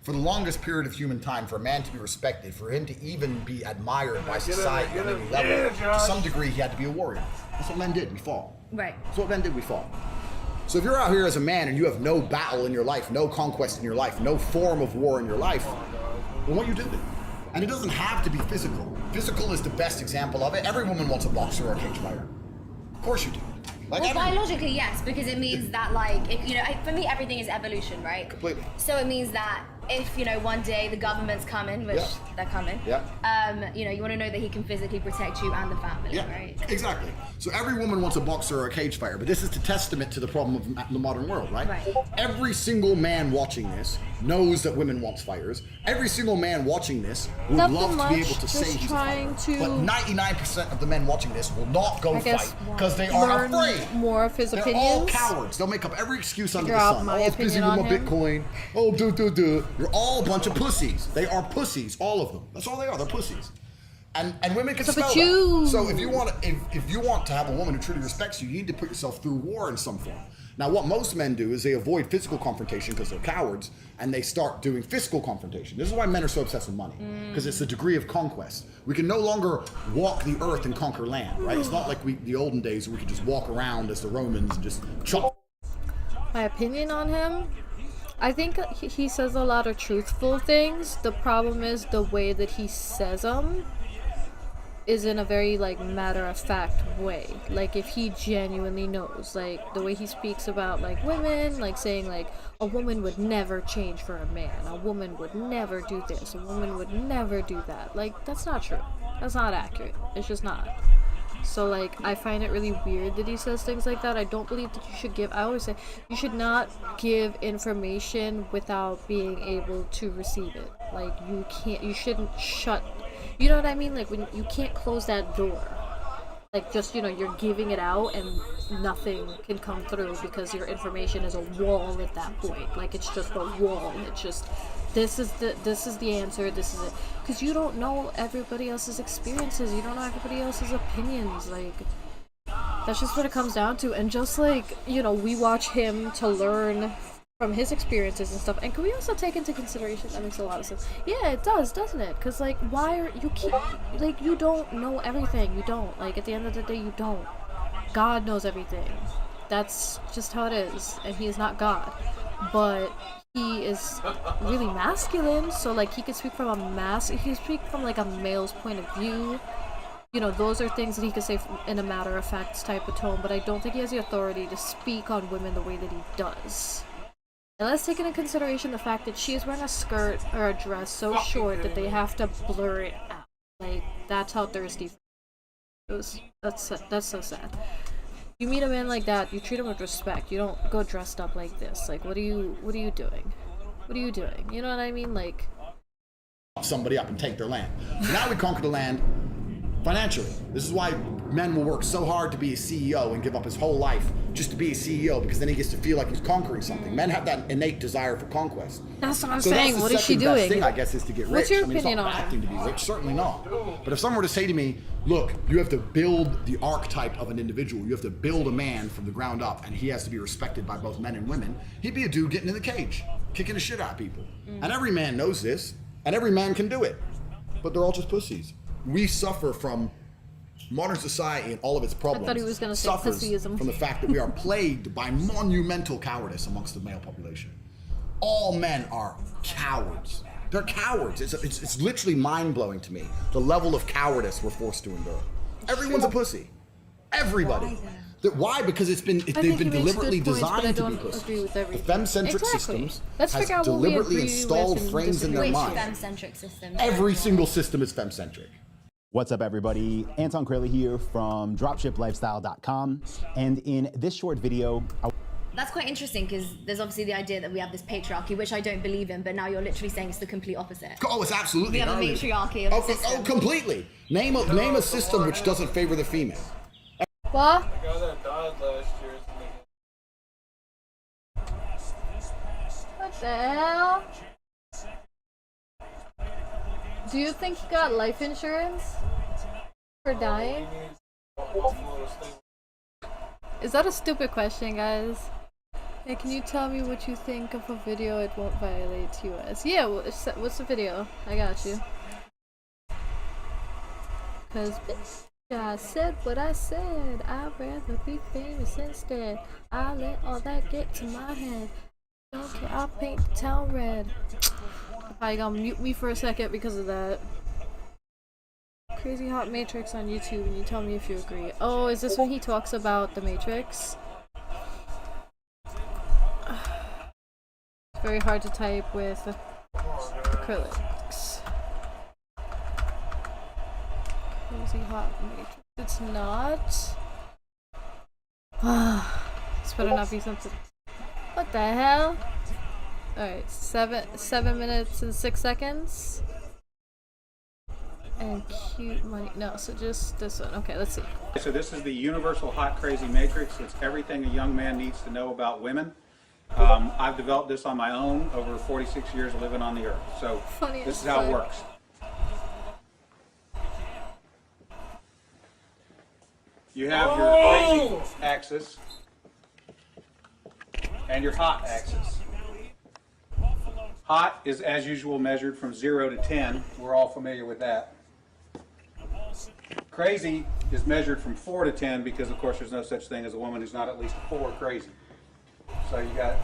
For the longest period of human time, for a man to be respected, for him to even be admired by society on any level, to some degree, he had to be a warrior. That's what men did. We fought. Right. That's what men did. We fought. So if you're out here as a man and you have no battle in your life, no conquest in your life, no form of war in your life, then what you did? And it doesn't have to be physical. Physical is the best example of it. Every woman wants a boxer or a cage fighter. Of course you do. Well, biologically, yes, because it means that, for me, everything is evolution, right? Completely. So it means that if, one day the government's coming, which they're coming, you want to know that he can physically protect you and the family, right? Exactly. So every woman wants a boxer or a cage fighter, but this is the testament to the problem of the modern world, right? Every single man watching this knows that women want fighters. Every single man watching this would love to be able to say he's a fighter. But 99% of the men watching this will not go fight because they are afraid. More of his opinions. They're all cowards. They'll make up every excuse under the sun. Oh, I was busy with my Bitcoin. Oh, do. You're all a bunch of pussies. They are pussies, all of them. That's all they are. They're pussies. And women can smell that. So if you want to have a woman who truly respects you, you need to put yourself through war in some form. Now, what most men do is they avoid physical confrontation because they're cowards, and they start doing physical confrontation. This is why men are so obsessed with money, because it's a degree of conquest. We can no longer walk the earth and conquer land, right? It's not like the olden days where we could just walk around as the Romans and just chop. My opinion on him? I think he says a lot of truthful things. The problem is the way that he says them is in a very matter-of-fact way. Like, if he genuinely knows, like the way he speaks about women, saying a woman would never change for a man, a woman would never do this, a woman would never do that. That's not true. That's not accurate. It's just not. So I find it really weird that he says things like that. I don't believe that you should I always say you should not give information without being able to receive it. You shouldn't shut, you know what I mean? When you can't close that door. You're giving it out and nothing can come through because your information is a wall at that point. It's just a wall. It's just, this is the answer, this is it. Because you don't know everybody else's experiences. You don't know everybody else's opinions. That's just what it comes down to. And just we watch him to learn from his experiences and stuff. And can we also take into consideration, that makes a lot of sense. Yeah, it does, doesn't it? Because why are you you don't know everything. You don't. At the end of the day, you don't. God knows everything. That's just how it is. And he is not God. But he is really masculine, so he can speak from he can speak from a male's point of view. Those are things that he can say in a matter-of-fact type of tone, but I don't think he has the authority to speak on women the way that he does. And let's take into consideration the fact that she is wearing a skirt or a dress so short that they have to blur it out. That's how thirsty it was. That's so sad. You meet a man like that, you treat him with respect. You don't go dressed up like this. What are you doing? What are you doing? You know what I mean? Somebody up and take their land. So now we conquer the land. Financially. This is why men will work so hard to be a CEO and give up his whole life just to be a CEO, because then he gets to feel like he's conquering something. Men have that innate desire for conquest. That's what I'm So saying. that's the What is she second best doing? thing, I guess, is to get rich. What's your I mean, opinion it's not on a bad that? thing to be rich, certainly not. But if someone were to say to me, look, you have to build the archetype of an individual, you have to build a man from the ground up, and he has to be respected by both men and women, he'd be a dude getting in the cage, kicking the shit out of people. And every man knows this, and every man can do it. But they're all just pussies. We suffer from modern society and all of its problems. I thought he was going to say suffers pussyism. from the fact that we are plagued by monumental cowardice amongst the male population. All men are cowards. They're cowards. It's literally mind-blowing to me, the level of cowardice we're forced to endure. Everyone's a pussy. Everybody. Why? Because they've been deliberately designed to be pussies. The femme-centric systems has deliberately installed frames in their mind. Femme-centric system. Every single system is femme-centric. What's up, everybody? Anton Crayley here from dropshiplifestyle.com. And in this short video, That's quite interesting because there's obviously the idea that we have this patriarchy, which I don't believe in, but now you're literally saying it's the complete opposite. Oh, it's absolutely. We have a matriarchy of the system. Oh, completely. Name a system which doesn't favor the female. What? The guy that died last year is What the hell? Do you think he got life insurance for dying? Is that a stupid question, guys? Hey, can you tell me what you think of a video it won't violate US? Yeah, what's the video? I got you. Cause bitch, I said what I said. I'd rather be famous instead. I let all that get to my head. Don't care, I'll paint the town red. Probably gonna mute me for a second because of that. Crazy Hot Matrix on YouTube, and you tell me if you agree. Oh, is this when he talks about the Matrix? It's very hard to type with acrylics. Crazy Hot Matrix. It's not. This better not be something. What the hell? Alright, 7 minutes and 6 seconds. And cute money. No, so just this one. Okay, let's see. So this is the universal hot crazy matrix. It's everything a young man needs to know about women. I've developed this on my own over 46 years of living on the earth. So this is how it works. You have your crazy axis and your hot axis. Hot is, as usual, measured from 0 to 10. We're all familiar with that. Crazy is measured from 4 to 10 because, of course, there's no such thing as a woman who's not at least a 4 crazy. So you got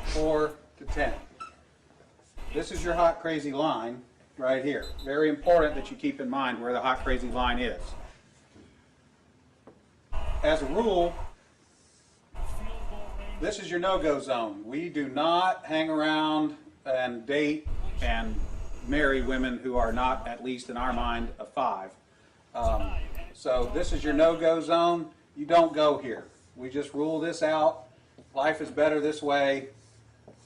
4 to 10. This is your hot crazy line right here. Very important that you keep in mind where the hot crazy line is. As a rule, this is your no-go zone. We do not hang around and date and marry women who are not, at least in our mind, a 5. So this is your no-go zone. You don't go here. We just rule this out. Life is better this way.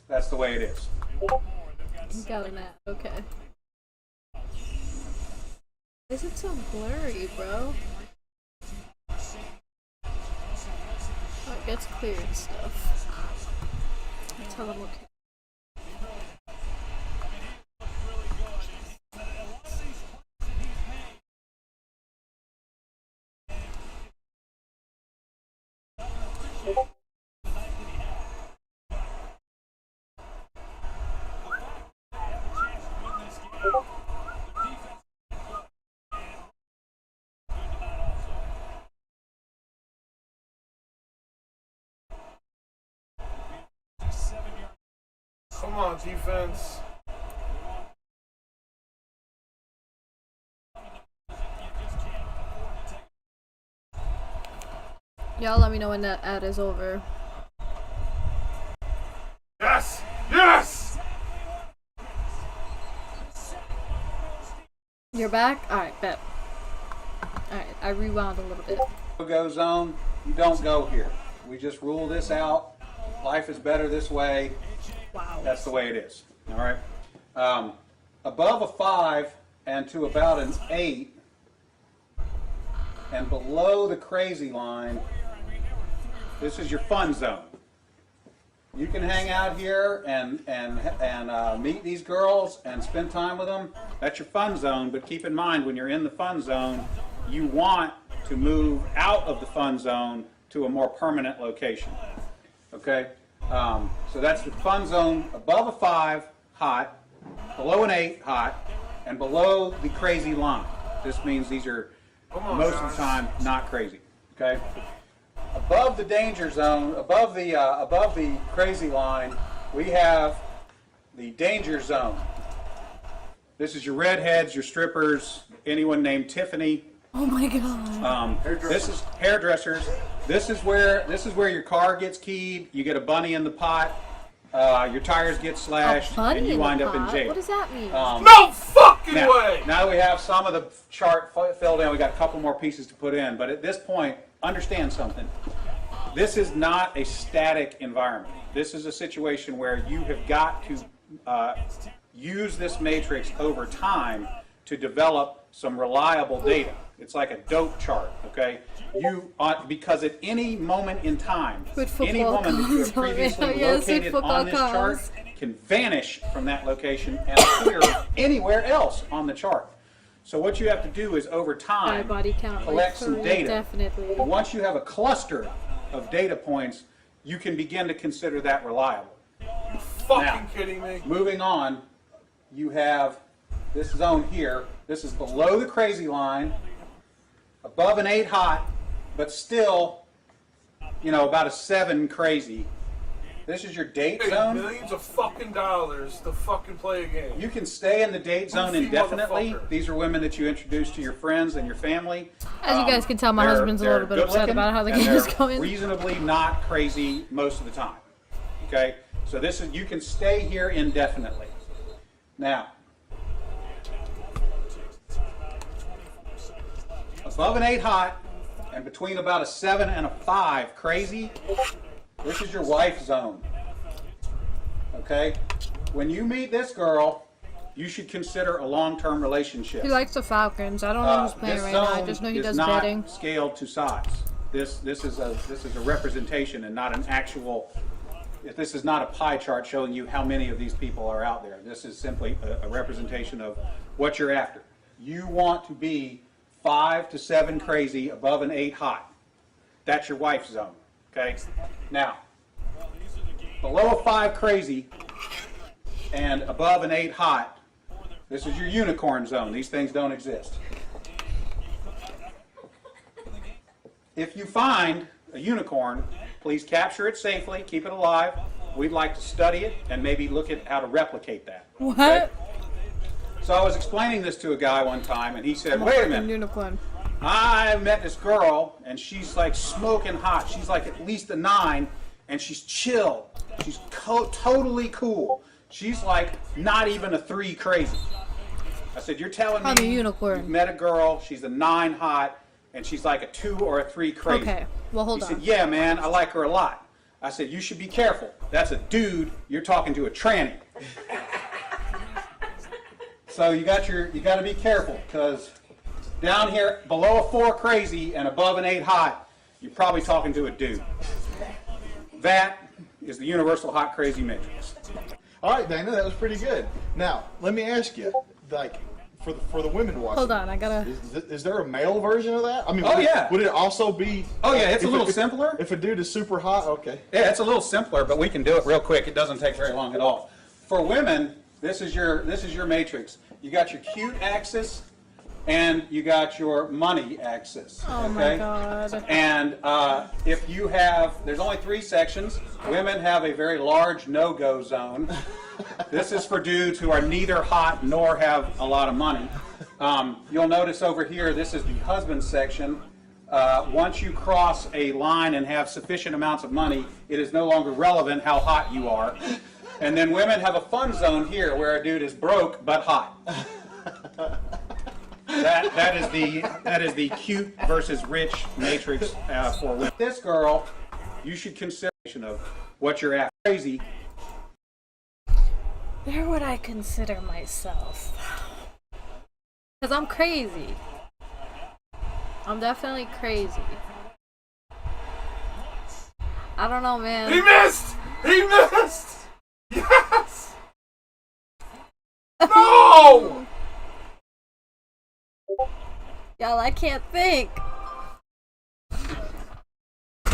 That's the way it is. Got it. Okay. Is it so blurry, bro? Oh, it gets clear and stuff. Tell them okay. Come on, defense. Y'all let me know when that ad is over. Yes! Yes! You're back? Alright, bet. Alright, I rewound a little bit. No-go zone. You don't go here. We just rule this out. Life is better this way. Wow. That's the way it is. All right. Above a 5 and to about an 8 and below the crazy line, this is your fun zone. You can hang out here and meet these girls and spend time with them. That's your fun zone, but keep in mind when you're in the fun zone, you want to move out of the fun zone to a more permanent location. Okay? So that's the fun zone above a 5, hot, below an 8, hot, and below the crazy line. This means these are most of the time not crazy. Okay? Above the danger zone, above the crazy line, we have the danger zone. This is your redheads, your strippers, anyone named Tiffany. Oh my god. This is hairdressers. This is where your car gets keyed. You get a bunny in the pot. Your tires get slashed, and you wind up in jail. What does that mean? No fucking way! Now that we have some of the chart filled in, we got a couple more pieces to put in. But at this point, understand something. This is not a static environment. This is a situation where you have got to use this matrix over time to develop some reliable data. It's like a dope chart, okay? Because at any moment in time, any woman that you have previously located on this chart can vanish from that location and appear anywhere else on the chart. So what you have to do is over time collect some data. Definitely. And once you have a cluster of data points, you can begin to consider that reliable. Fucking kidding me. Moving on, you have this zone here. This is below the crazy line, above an 8 hot, but still, about a 7 crazy. This is your date zone. Millions of fucking dollars to fucking play a game. You can stay in the date zone indefinitely. These are women that you introduce to your friends and your family. As you guys can tell, my husband's a little bit upset about how the game is going. Reasonably not crazy most of the time. Okay, so you can stay here indefinitely. Now, above an 8 hot and between about a 7 and a 5 crazy, this is your wife zone. Okay? When you meet this girl, you should consider a long-term relationship. He likes the Falcons. I don't know who's playing right now. I just know he does betting. This zone is not scaled to size. This is a representation and not an actual. This is not a pie chart showing you how many of these people are out there. This is simply a representation of what you're after. You want to be 5 to 7 crazy, above an 8 hot. That's your wife zone. Okay? Now, below a 5 crazy and above an 8 hot, this is your unicorn zone. These things don't exist. If you find a unicorn, please capture it safely, keep it alive. We'd like to study it and maybe look at how to replicate that. What? Okay? So I was explaining this to a guy one time, and he said, wait a minute. Unicorn. I met this girl, and she's like smoking hot. She's like at least a 9, and she's chill. She's totally cool. She's like not even a 3 crazy. I said, you're telling me you've met a girl, she's a 9 hot, and she's like a 2 or a 3 crazy. Okay, well hold on. He said, on. yeah, man, I like her a lot. I said, you should be careful. That's a dude. You're talking to a tranny. So you got to be careful, because down here below a 4 crazy and above an 8 hot, you're probably talking to a dude. That is the universal hot crazy matrix. All right, Dana, that was pretty good. Now, let me ask you, like, for the women watching. Hold on, I gotta. Is there a male version of that? I mean, would it also be? Oh yeah, it's a little simpler. If a dude is super hot, okay. Yeah, it's a little simpler, but we can do it real quick. It doesn't take very long at all. For women, this is your matrix. You got your cute axis, and you got your money axis. Oh my God. And if you have, there's only 3 sections. Women have a very large no-go zone. This is for dudes who are neither hot nor have a lot of money. You'll notice over here, this is the husband section. Once you cross a line and have sufficient amounts of money, it is no longer relevant how hot you are. And then women have a fun zone here where a dude is broke but hot. That is the cute versus rich matrix for women. This girl, you should consider of what you're after. Crazy. Where would I consider myself? Because I'm crazy. I'm definitely crazy. I don't know, man. He missed! He missed! Yes! No! Y'all, I can't think.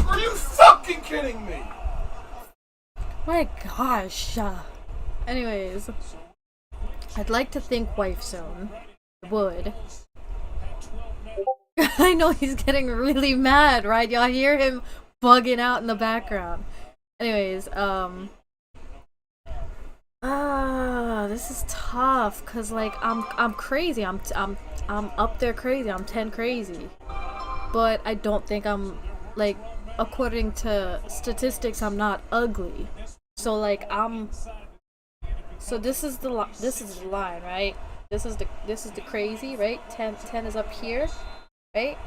Are you fucking kidding me? My gosh. Anyways, I'd like to think Wife Zone would. I know he's getting really mad, right? Y'all hear him bugging out in the background. Anyways, this is tough cuz like I'm crazy. I'm up there crazy. I'm 10 crazy. But I don't think I'm like, according to statistics, I'm not ugly. So like so this is the line, right? This is the crazy, right? 10 is up here, right?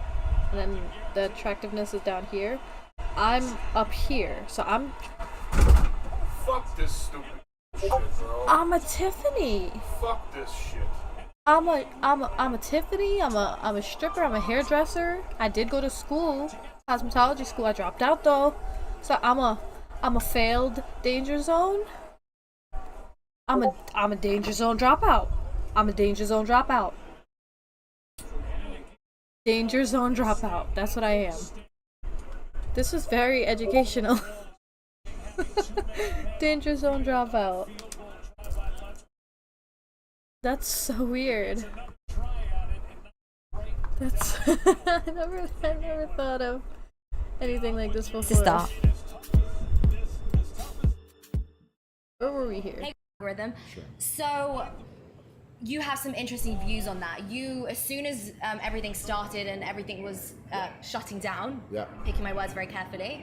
And then the attractiveness is down here. I'm up here. So I'm Fuck this stupid shit, bro. I'm a Tiffany. Fuck this shit. I'm a Tiffany. I'm a stripper. I'm a hairdresser. I did go to school, cosmetology school. I dropped out though. So I'm a failed danger zone. I'm a danger zone dropout. I'm a danger zone dropout. Danger zone dropout. That's what I am. This was very educational. Danger zone dropout. That's so weird. That's I never thought of anything like this before. Stop. Where were we here? Hey, algorithm. So you have some interesting views on that. You, as soon as everything started and everything was shutting down, picking my words very carefully,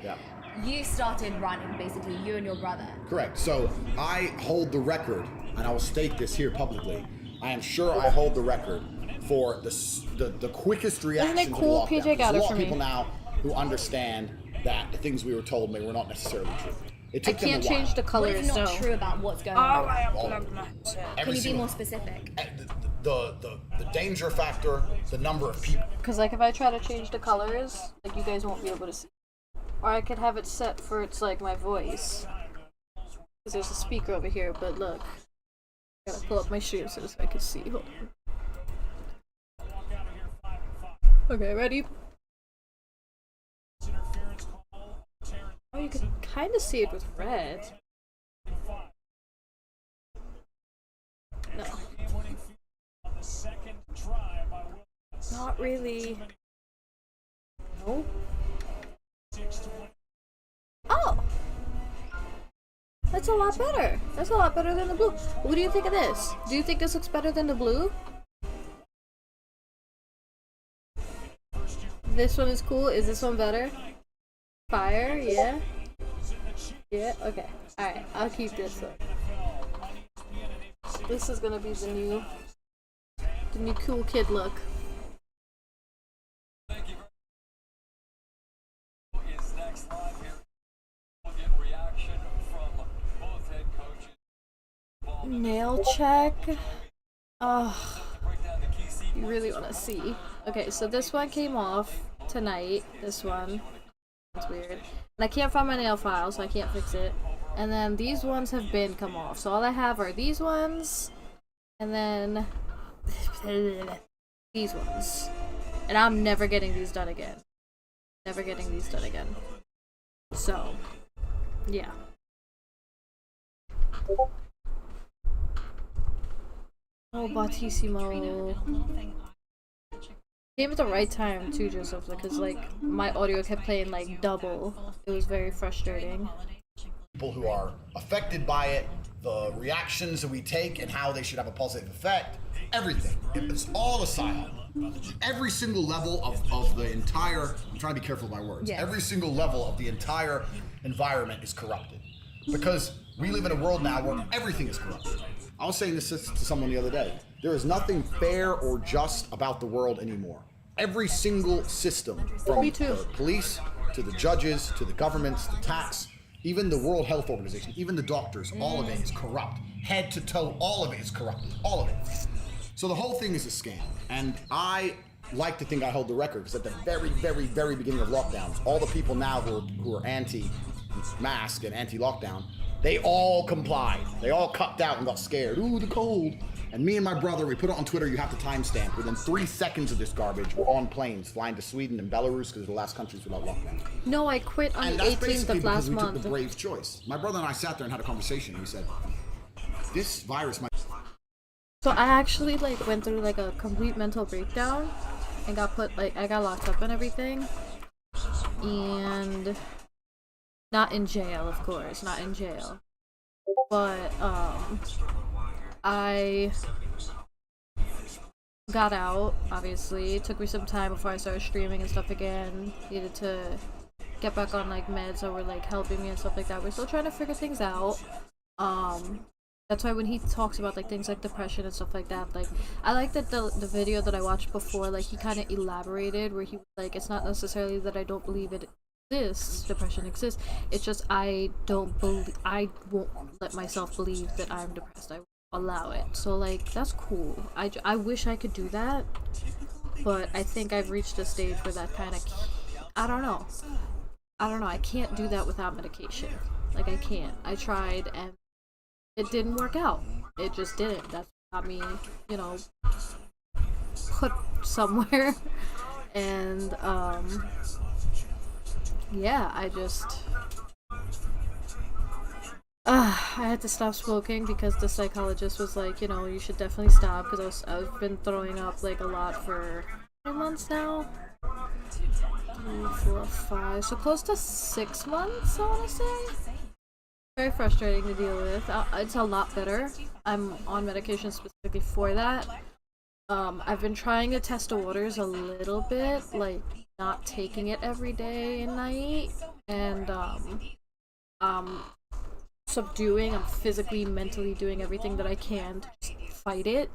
you started running, basically, you and your brother. Correct. So I hold the record, and I will state this here publicly. I am sure I hold the record for the quickest reaction Isn't it to cool? the lockdown. PJ got There's a it lot for of me. people now who understand that the things we were told were not necessarily true. It I took them a can't while. change the What colors. is not No. true about what's going Oh, on? I am Can you be more specific? The danger factor, the number of people. Because like if I try to change the colors, like you guys won't be able to see. Or I could have it set for it's like my voice. Because there's a speaker over here, but look. I gotta pull up my shoes so I can see. Hold on. Okay, ready? Oh, you can kind of see it with red. No. Not really. No. Oh! That's a lot better. That's a lot better than the blue. What do you think of this? Do you think this looks better than the blue? This one is cool. Is this one better? Fire? Yeah? Yeah? Okay. Alright, I'll keep this one. This is gonna be the new cool kid look. Nail check. Oh, you really want to see? Okay, so this one came off tonight. This one. That's weird. And I can't find my nail file, so I can't fix it. And then these ones have been come off. So all I have are these ones, and then these ones. And I'm never getting these done again. Never getting these done again. So, yeah. Oh, Battissimo. Came at the right time too, Joseph, because like my audio kept playing like double. It was very frustrating. People who are affected by it, the reactions that we take and how they should have a positive effect, everything. It's all a psyop. Every single level of the entire, I'm trying to be careful with my words, every single level of the entire environment is corrupted. Because we live in a world now where everything is corrupted. I was saying this to someone the other day. There is nothing fair or just about the world anymore. Every single system, from the police to the judges to the governments, the tax, even the World Health Organization, even the doctors, all of it is corrupt. Head to toe, all of it is corrupted. All of it. So the whole thing is a scam. And I like to think I hold the record, because at the very, very, very beginning of lockdowns, all the people now who are anti-mask and anti-lockdown, they all complied. They all cupped out and got scared. Ooh, the cold. And me and my brother, we put it on Twitter, you have to timestamp. Within 3 seconds of this garbage, we're on planes flying to Sweden and Belarus, because they're the last countries without lockdown. No, I quit on And the that's 18th basically of because last we month. took the brave choice. My brother and I sat there and had a conversation, and we said, this virus might... So I actually like went through like a complete mental breakdown and got put like I got locked up and everything, and not in jail, of course, not in jail, but I got out. Obviously, it took me some time before I started streaming and stuff again. Needed to get back on like meds that were like helping me and stuff like that. We're still trying to figure things out. That's why when he talks about like things like depression and stuff like that, like I like that the video that I watched before, like he kind of elaborated where he was like, it's not necessarily that I don't believe it exists, depression exists, it's just I won't let myself believe that I'm depressed. I won't allow it. So like that's cool. I wish I could do that, but I think I've reached a stage where that kind of, I don't know, I can't do that without medication. Like I can't. I tried and it didn't work out. It just didn't. That's what got me, you know, put somewhere. And, yeah, I just... I had to stop smoking because the psychologist was like, you know, you should definitely stop, because I've been throwing up, like, a lot for 3 months now? 3, 4, 5, so close to 6 months, I want to say? Very frustrating to deal with. It's a lot better. I'm on medication specifically for that. I've been trying to test the waters a little bit, like not taking it every day and night, and I'm physically, mentally doing everything that I can to just fight it,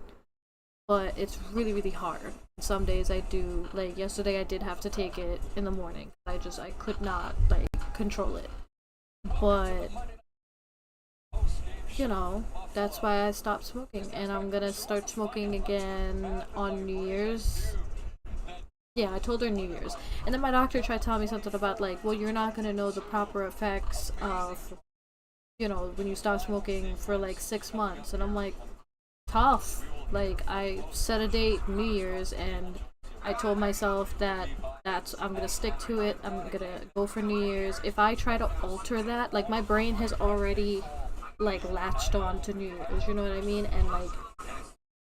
but it's really, really hard. Some days I do, like yesterday I did have to take it in the morning. I could not, like, control it. But you know, that's why I stopped smoking, and I'm gonna start smoking again on New Year's. Yeah, I told her New Year's. And then my doctor tried telling me something about like, well, you're not gonna know the proper effects of, you know, when you stop smoking for like 6 months. And I'm like, tough. Like, I set a date, New Year's, and I told myself that I'm gonna stick to it. I'm gonna go for New Year's. If I try to alter that, like my brain has already like latched on to New Year's, you know what I mean? And like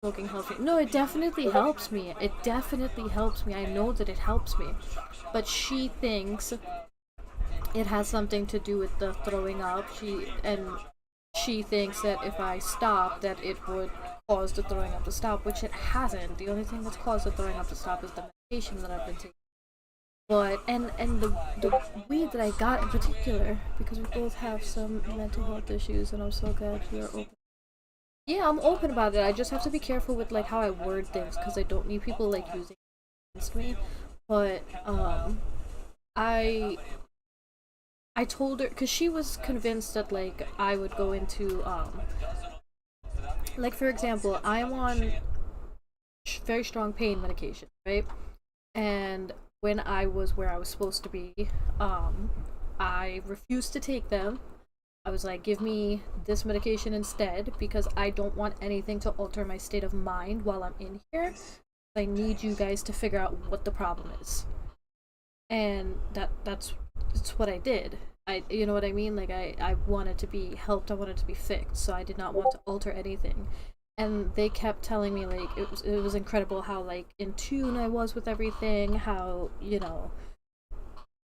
smoking helps me. No, it definitely helps me. It definitely helps me. I know that it helps me. But she thinks it has something to do with the throwing up. She thinks that if I stop, that it would cause the throwing up to stop, which it hasn't. The only thing that's caused the throwing up to stop is the medication that I've been taking. But, and the weed that I got in particular, because we both have some mental health issues, and I'm so glad you're open. Yeah, I'm open about it. I just have to be careful with like how I word things, because I don't need people like using it against me. But, I told her, because she was convinced that like I would go into, like for example, I'm on very strong pain medication, right? And when I was where I was supposed to be, I refused to take them. I was like, give me this medication instead, because I don't want anything to alter my state of mind while I'm in here. I need you guys to figure out what the problem is. And that's what I did. You know what I mean? Like I wanted to be helped, I wanted to be fixed, so I did not want to alter anything. And they kept telling me like it was incredible how like in tune I was with everything, how, you know,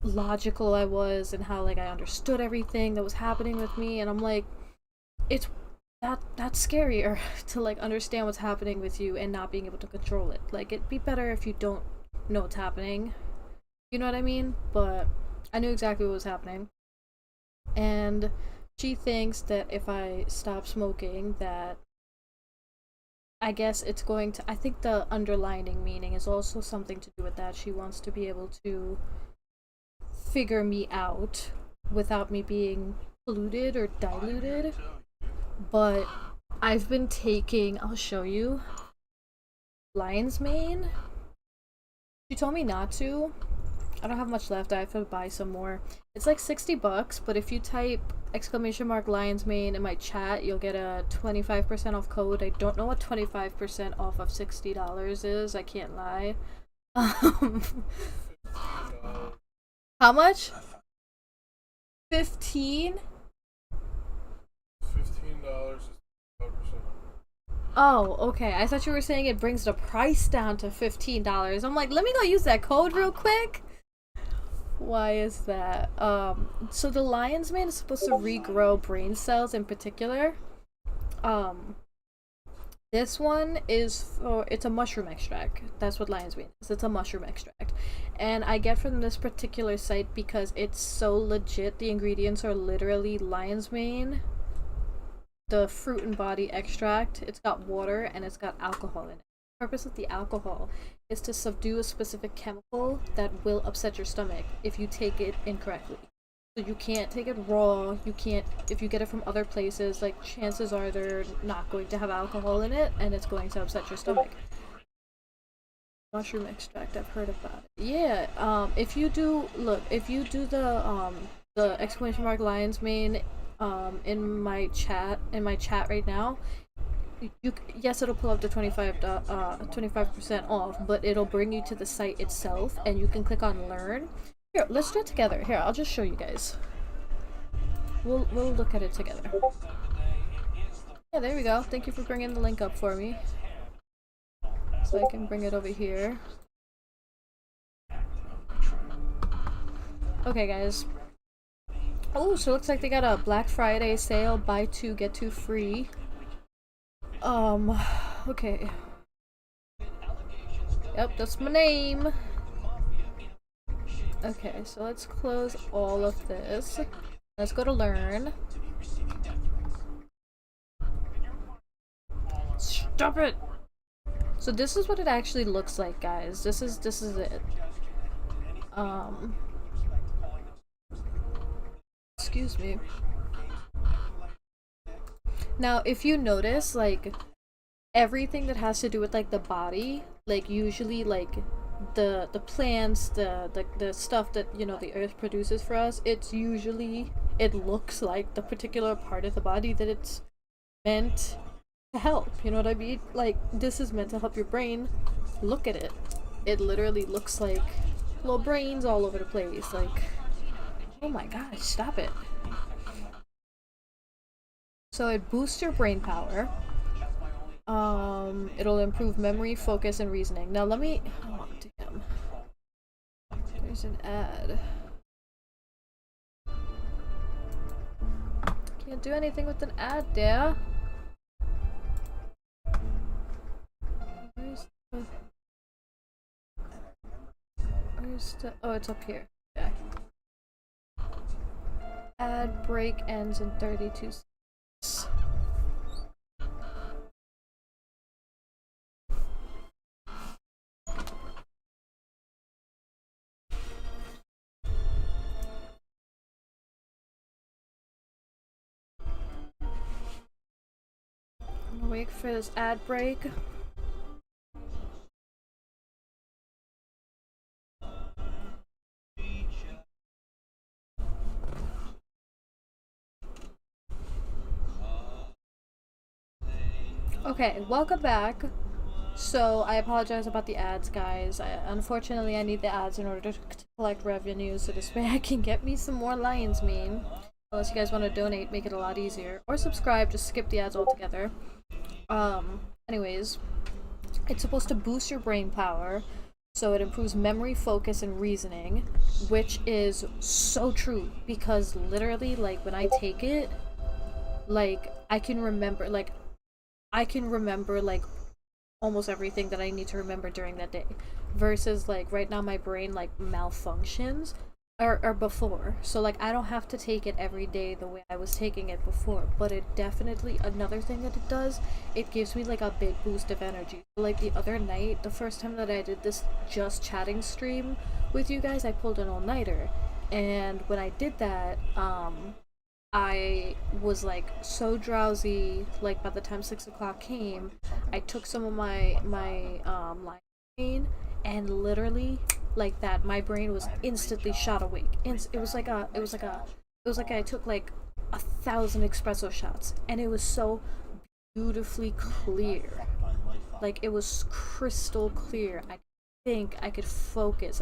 logical I was, and how like I understood everything that was happening with me. And I'm like, it's that's scarier to like understand what's happening with you and not being able to control it. Like it'd be better if you don't know what's happening. You know what I mean? But I knew exactly what was happening. And she thinks that if I stop smoking, that I guess it's going to, I think the underlining meaning is also something to do with that. She wants to be able to figure me out without me being polluted or diluted. But I've been taking, I'll show you, lion's mane. She told me not to. I don't have much left. I have to buy some more. It's like $60, but if you type !Lion's Mane in my chat, you'll get a 25% off code. I don't know what 25% off of $60 is. I can't lie. How much? 15? $15 is 5%. Oh, okay. I thought you were saying it brings the price down to $15. I'm like, let me go use that code real quick. Why is that? So the lion's mane is supposed to regrow brain cells in particular. This one is it's a mushroom extract. That's what lion's mane is. It's a mushroom extract. And I get from this particular site because it's so legit. The ingredients are literally lion's mane, the fruit and body extract. It's got water and it's got alcohol in it. The purpose of the alcohol is to subdue a specific chemical that will upset your stomach if you take it incorrectly. So you can't take it raw. You can't, if you get it from other places, like chances are they're not going to have alcohol in it and it's going to upset your stomach. Mushroom extract, I've heard about it. Yeah, if you do the !Lion's Mane in my chat right now, yes, it'll pull up to 25% off, but it'll bring you to the site itself and you can click on learn. Here, let's do it together. Here, I'll just show you guys. We'll look at it together. Yeah, there we go. Thank you for bringing the link up for me. So I can bring it over here. Okay, guys. Oh, so it looks like they got a Black Friday sale, buy two, get two free. Okay. Yep, that's my name. Okay, so let's close all of this. Let's go to learn. Stop it! So this is what it actually looks like, guys. This is it. Excuse me. Now, if you notice, like, everything that has to do with, like, the body, like, usually, like, the plants, the stuff that, you know, the earth produces for us, it's usually, it looks like the particular part of the body that it's meant to help, you know what I mean? Like, this is meant to help your brain. Look at it. It literally looks like little brains all over the place, like, oh my gosh, stop it. So it boosts your brain power. It'll improve memory, focus, and reasoning. Now let me, oh damn. There's an ad. Can't do anything with an ad there. Where's the, oh, it's up here. Yeah. Ad break ends in 32 seconds. I'm gonna wait for this ad break. Okay, welcome back. So I apologize about the ads, guys. Unfortunately, I need the ads in order to collect revenue, so this way I can get me some more lion's mane. Unless you guys want to donate, make it a lot easier. Or subscribe, just skip the ads altogether. Anyways, it's supposed to boost your brain power, so it improves memory, focus, and reasoning, which is so true, because literally, like, when I take it, like, I can remember, like, almost everything that I need to remember during that day. Versus, like, right now my brain, like, malfunctions. Or before. So, like, I don't have to take it every day the way I was taking it before. But it definitely, another thing that it does, it gives me, like, a big boost of energy. Like, the other night, the first time that I did this just chatting stream with you guys, I pulled an all-nighter. And when I did that, I was like so drowsy, like by the time 6 o'clock came, I took some of my pain, and literally like that, my brain was instantly shot awake. It was like I took like 1,000 espresso shots, and it was so beautifully clear. Like, it was crystal clear. I could think, I could focus,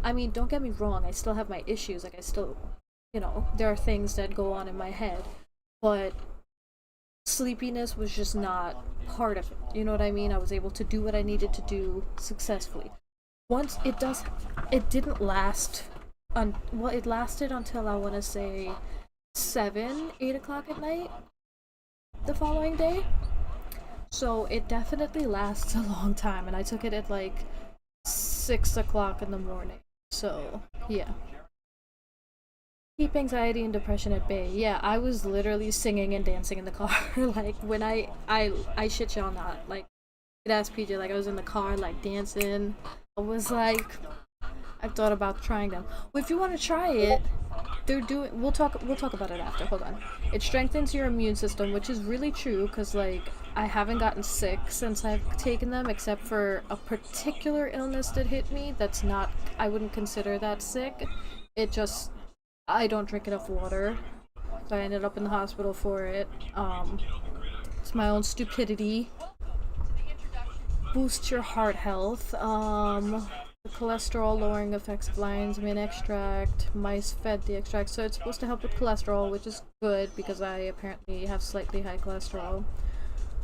I mean, don't get me wrong, I still have my issues, like I still, there are things that go on in my head, but sleepiness was just not part of it. You know what I mean? I was able to do what I needed to do successfully. Once it didn't last, it lasted until I want to say 8 o'clock at night the following day. So it definitely lasts a long time, and I took it at like 6 o'clock in the morning. So yeah. Keep anxiety and depression at bay. Yeah, I was literally singing and dancing in the car. Like, when I shit y'all not. Like, you could ask PJ, like, I was in the car, like, dancing. I was like, I thought about trying them. Well, if you want to try it, we'll talk about it after. Hold on. It strengthens your immune system, which is really true, because, like, I haven't gotten sick since I've taken them, except for a particular illness that hit me that's not, I wouldn't consider that sick. It just, I don't drink enough water, so I ended up in the hospital for it. It's my own stupidity. Boost your heart health. The cholesterol lowering effects of lion's mane extract. Mice fed the extract, so it's supposed to help with cholesterol, which is good because I apparently have slightly high cholesterol.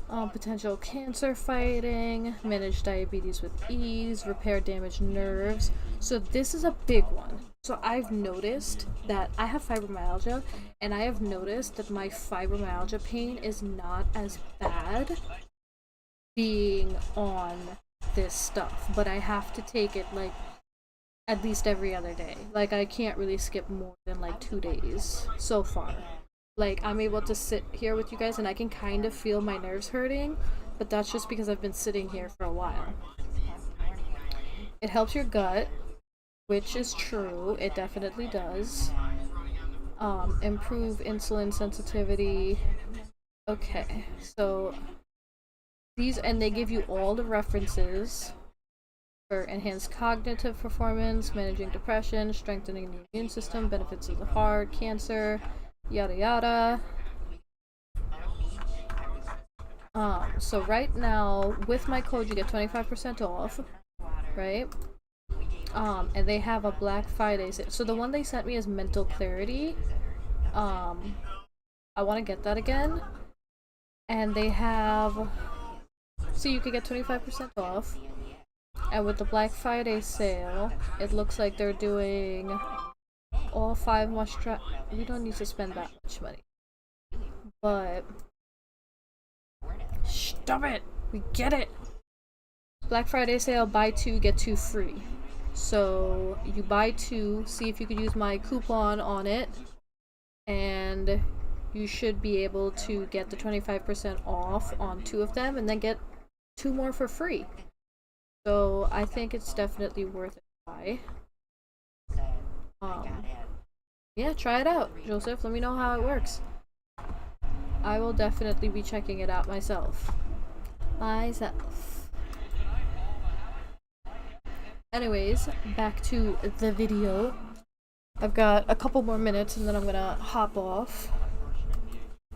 Potential cancer fighting, manage diabetes with ease, repair damaged nerves. So this is a big one. So I've noticed that I have fibromyalgia, and I have noticed that my fibromyalgia pain is not as bad being on this stuff, but I have to take it like at least every other day. Like, I can't really skip more than like 2 days so far. Like, I'm able to sit here with you guys and I can kind of feel my nerves hurting, but that's just because I've been sitting here for a while. It helps your gut, which is true. It definitely does. Improve insulin sensitivity. Okay, so these, and they give you all the references for enhanced cognitive performance, managing depression, strengthening the immune system, benefits of the heart, cancer, yada yada. So right now, with my code, you get 25% off, right? And they have a Black Friday sale. So the one they sent me is mental clarity. I want to get that again. And they have, so you could get 25% off. And with the Black Friday sale, it looks like they're doing all 5 we don't need to spend that much money. But stop it! We get it! Black Friday sale, buy 2, get 2 free. So you buy 2, see if you could use my coupon on it, and you should be able to get the 25% off on 2 of them, and then get 2 more for free. So I think it's definitely worth it to buy. Yeah, try it out, Joseph. Let me know how it works. I will definitely be checking it out myself. Anyways, back to the video. I've got a couple more minutes and then I'm gonna hop off.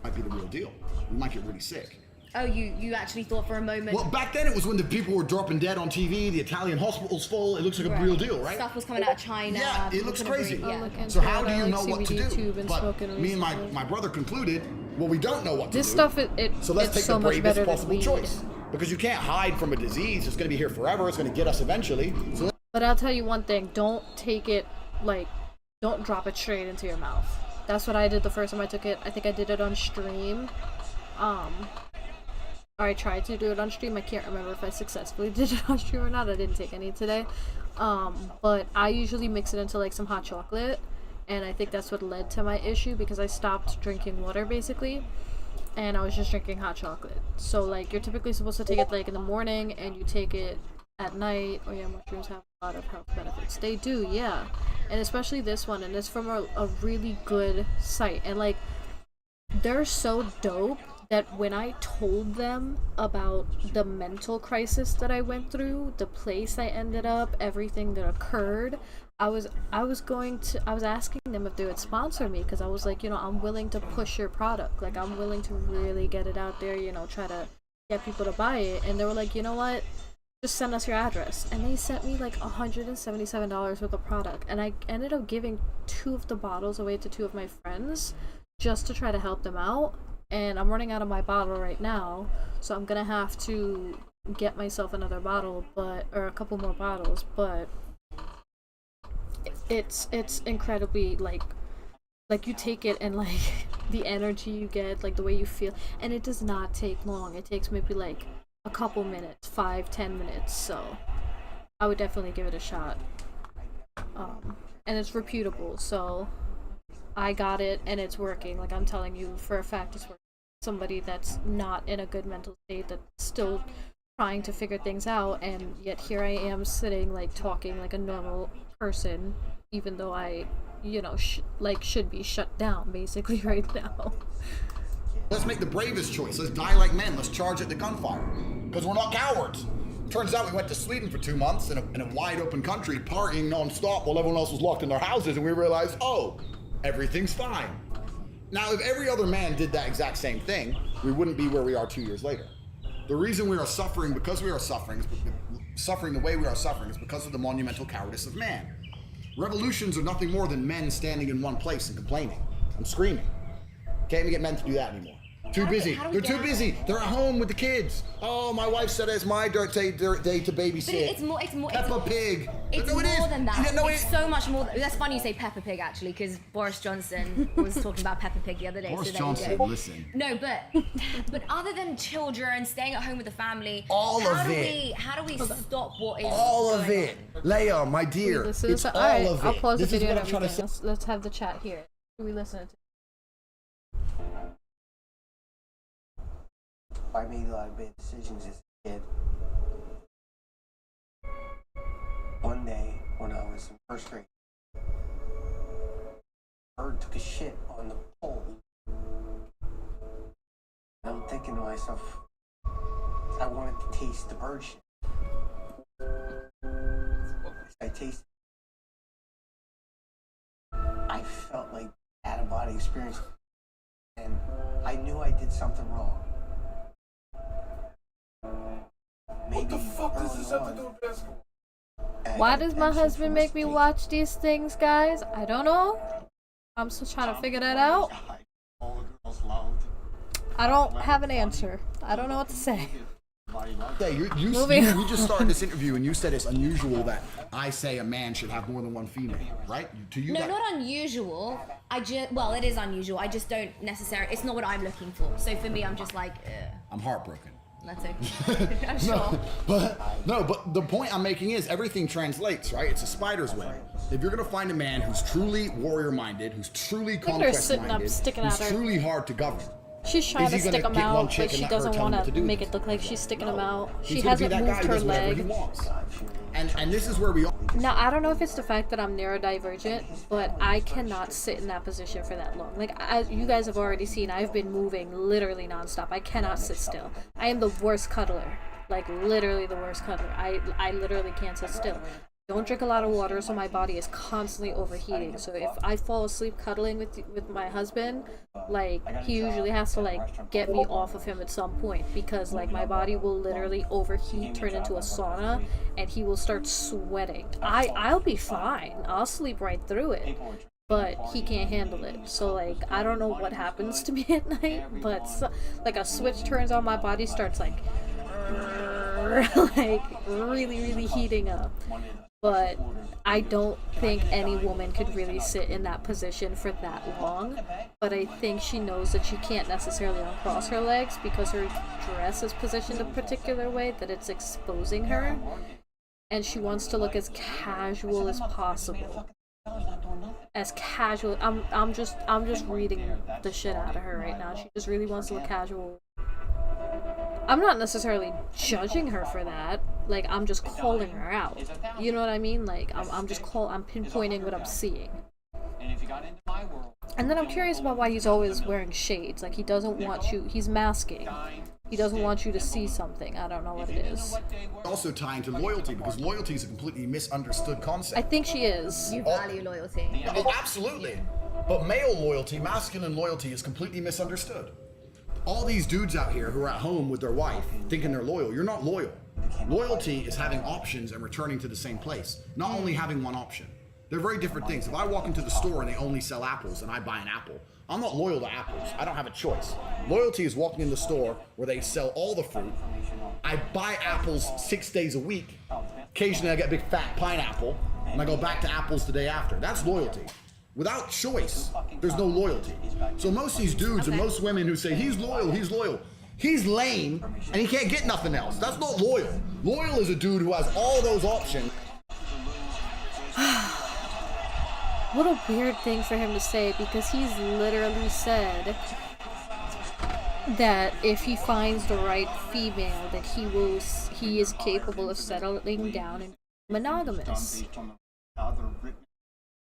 Might be the real deal. We might get really sick. Oh, you actually thought for a moment. Well, back then it was when the people were dropping dead on TV, the Italian hospital's full, it looks like a real deal, right? Stuff was coming out of China. Yeah, it looks crazy. Yeah. So how do you know what to do? But me and my brother concluded, well, we don't know what to do. This stuff, so let's take so the bravest much possible choice. Because you can't hide from a disease. It's going to be here forever. It's going to get us eventually. So but I'll tell you one thing. Don't take it, like, don't drop it straight into your mouth. That's what I did the first time I took it. I think I did it on stream. I tried to do it on stream. I can't remember if I successfully did it on stream or not. I didn't take any today. But I usually mix it into like some hot chocolate, and I think that's what led to my issue because I stopped drinking water basically, and I was just drinking hot chocolate. So like, you're typically supposed to take it like in the morning, and you take it at night. Oh yeah, mushrooms have a lot of health benefits. They do, yeah. And especially this one, and it's from a really good site, and like, they're so dope that when I told them about the mental crisis that I went through, the place I ended up, everything that occurred, I was asking them if they would sponsor me, because I was like, you know, I'm willing to push your product. Like, I'm willing to really get it out there, you know, try to get people to buy it. And they were like, you know what? Just send us your address. And they sent me like $177 worth of product. And I ended up giving 2 of the bottles away to 2 of my friends just to try to help them out. And I'm running out of my bottle right now, so I'm gonna have to get myself another bottle, or a couple more bottles. But it's incredibly like you take it, and like the energy you get, like the way you feel, and it does not take long. It takes maybe like a couple minutes, 5-10 minutes. So I would definitely give it a shot. And it's reputable, so I got it and it's working. Like, I'm telling you for a fact it's working. Somebody that's not in a good mental state, that's still trying to figure things out, and yet here I am sitting like talking like a normal person, even though I, you know, should be shut down basically right now. Let's make the bravest choice. Let's die like men. Let's charge at the gunfire. Because we're not cowards. Turns out we went to Sweden for 2 months in a wide open country, partying non-stop while everyone else was locked in their houses, and we realized, oh, everything's fine. Now, if every other man did that exact same thing, we wouldn't be where we are 2 years later. The reason we are suffering because we are suffering, suffering the way we are suffering, is because of the monumental cowardice of man. Revolutions are nothing more than men standing in one place and complaining and screaming. Can't even get men to do that anymore. Too busy. They're too busy. They're at home with the kids. Oh, my wife said it's my day to babysit. But it's more. Peppa Pig. It's No, more it is. than that. Yeah, no, It's so much more. That's funny you say Peppa Pig, actually, because Boris Johnson was talking about Peppa Pig the other day. Boris so there Johnson, you go. listen. No, but other than children staying at home with the family, All how of do it. we stop what is All of going it. Leia, my dear, it's all Alright, of it. I'll pause This the is video what and I'm trying to say. everything. Let's have the chat here. Who are we listening to? I made a lot of bad decisions as a kid. One day, when I was in first grade, a bird took a shit on the pole. And I'm thinking to myself, I wanted to taste the bird shit. I tasted it. I felt like out-of-body experience. And I knew I did something wrong. What the fuck does this have to do with basketball? Why does my husband make me watch these things, guys? I don't know. I'm still trying to figure that out. I don't have an answer. I don't know what to say. Hey, you just started this interview and you said it's unusual that I say a man should have more than one female, right? To you, No, that... not unusual. Well, it is unusual. I just don't necessarily. It's not what I'm looking for. So for me, I'm just like, I'm heartbroken. that's okay. I'm sure. But the point I'm making is everything translates, right? It's a spider's web. If you're gonna find a man who's truly warrior-minded, who's truly conquest-minded, who's truly hard to govern, She's trying to stick him out, but she doesn't want to make it look like she's sticking him out. She hasn't moved her leg. And this is where we are. Now, I don't know if it's the fact that I'm neurodivergent, but I cannot sit in that position for that long. Like, as you guys have already seen, I've been moving literally nonstop. I cannot sit still. I am the worst cuddler. Like, literally the worst cuddler. I literally can't sit still. Don't drink a lot of water, so my body is constantly overheating. So if I fall asleep cuddling with my husband, like, he usually has to like get me off of him at some point, because like my body will literally overheat, turn into a sauna, and he will start sweating. I'll be fine. I'll sleep right through it, but he can't handle it. So like, I don't know what happens to me at night, but like a switch turns on, my body starts like really heating up. But I don't think any woman could really sit in that position for that long. But I think she knows that she can't necessarily uncross her legs because her dress is positioned a particular way that it's exposing her. And she wants to look as casual as possible. As casual. I'm just reading the shit out of her right now. She just really wants to look casual. I'm not necessarily judging her for that. Like, I'm just calling her out. You know what I mean? Like, I'm pinpointing what I'm seeing. And then I'm curious about why he's always wearing shades. Like, he doesn't want you, he's masking. He doesn't want you to see something. I don't know what it is. Also tying to loyalty, because loyalty is a completely misunderstood concept. I think she is. You value loyalty. Oh, absolutely. But male loyalty, masculine loyalty is completely misunderstood. All these dudes out here who are at home with their wife thinking they're loyal, you're not loyal. Loyalty is having options and returning to the same place, not only having one option. They're very different things. If I walk into the store and they only sell apples and I buy an apple, I'm not loyal to apples. I don't have a choice. Loyalty is walking in the store where they sell all the fruit. I buy apples 6 days a week. Occasionally I get a big fat pineapple and I go back to apples the day after. That's loyalty. Without choice, there's no loyalty. So most of these dudes and most women who say, he's loyal, he's lame and he can't get nothing else. That's not loyal. Loyal is a dude who has all those options. What a weird thing for him to say, because he's literally said that if he finds the right female, that he is capable of settling down and monogamous.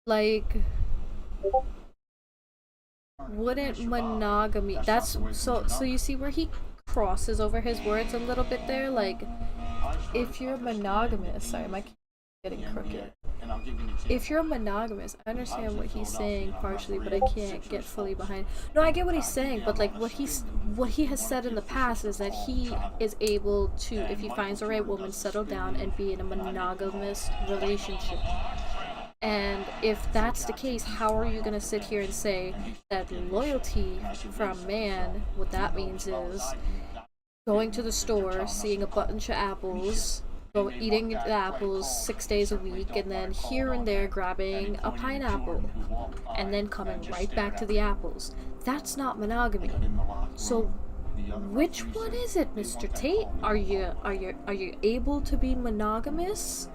Like, wouldn't monogamy, that's so you see where he crosses over his words a little bit there? Like, if you're monogamous, sorry, my getting crooked. If you're monogamous, I understand what he's saying partially, but I can't get fully behind. No, I get what he's saying, but like what he has said in the past is that he is able to, if he finds the right woman, settle down and be in a monogamous relationship. And if that's the case, how are you going to sit here and say that loyalty for a man, what that means is going to the store, seeing a bunch of apples, eating the apples 6 days a week, and then here and there grabbing a pineapple, and then coming right back to the apples. That's not monogamy. So, which one is it, Mr. Tate? Are you able to be monogamous,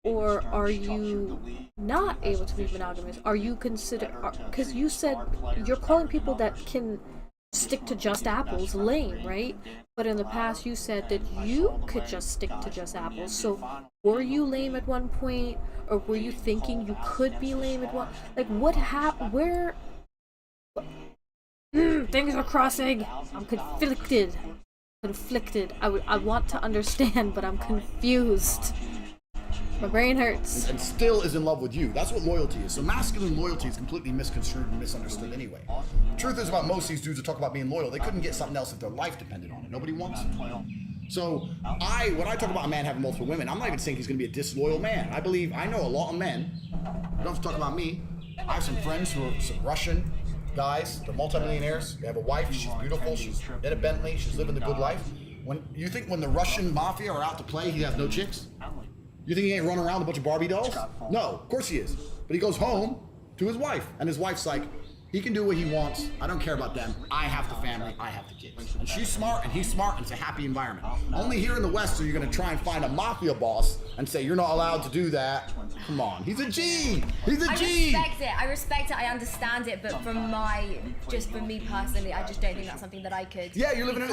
or are you not able to be monogamous? Are you because you said you're calling people that can stick to just apples lame, right? But in the past you said that you could just stick to just apples. So were you lame at one point, or were you thinking you could be lame at one? Like, what happened? Where things are crossing. I'm conflicted. I want to understand, but I'm confused. My brain hurts. And still is in love with you. That's what loyalty is. So masculine loyalty is completely misconstrued and misunderstood anyway. The truth is about most of these dudes who talk about being loyal, they couldn't get something else if their life depended on it. Nobody wants it. So when I talk about a man having multiple women, I'm not even saying he's going to be a disloyal man. I know a lot of men. You don't have to talk about me. I have some friends who are some Russian guys. They're multimillionaires. They have a wife. She's beautiful. She's in a Bentley. She's living the good life. When the Russian mafia are out to play, he has no chicks? You think he ain't running around with a bunch of Barbie dolls? No, of course he is. But he goes home to his wife, and his wife's like, he can do what he wants. I don't care about them. I have the family. I have the kids. And she's smart, and he's smart, and it's a happy environment. Only here in the West are you going to try and find a mafia boss and say, you're not allowed to do that. Come on. He's a G. He's a G. I respect it. I understand it. But for me personally, I just don't think that's something that I could. Yeah, you're living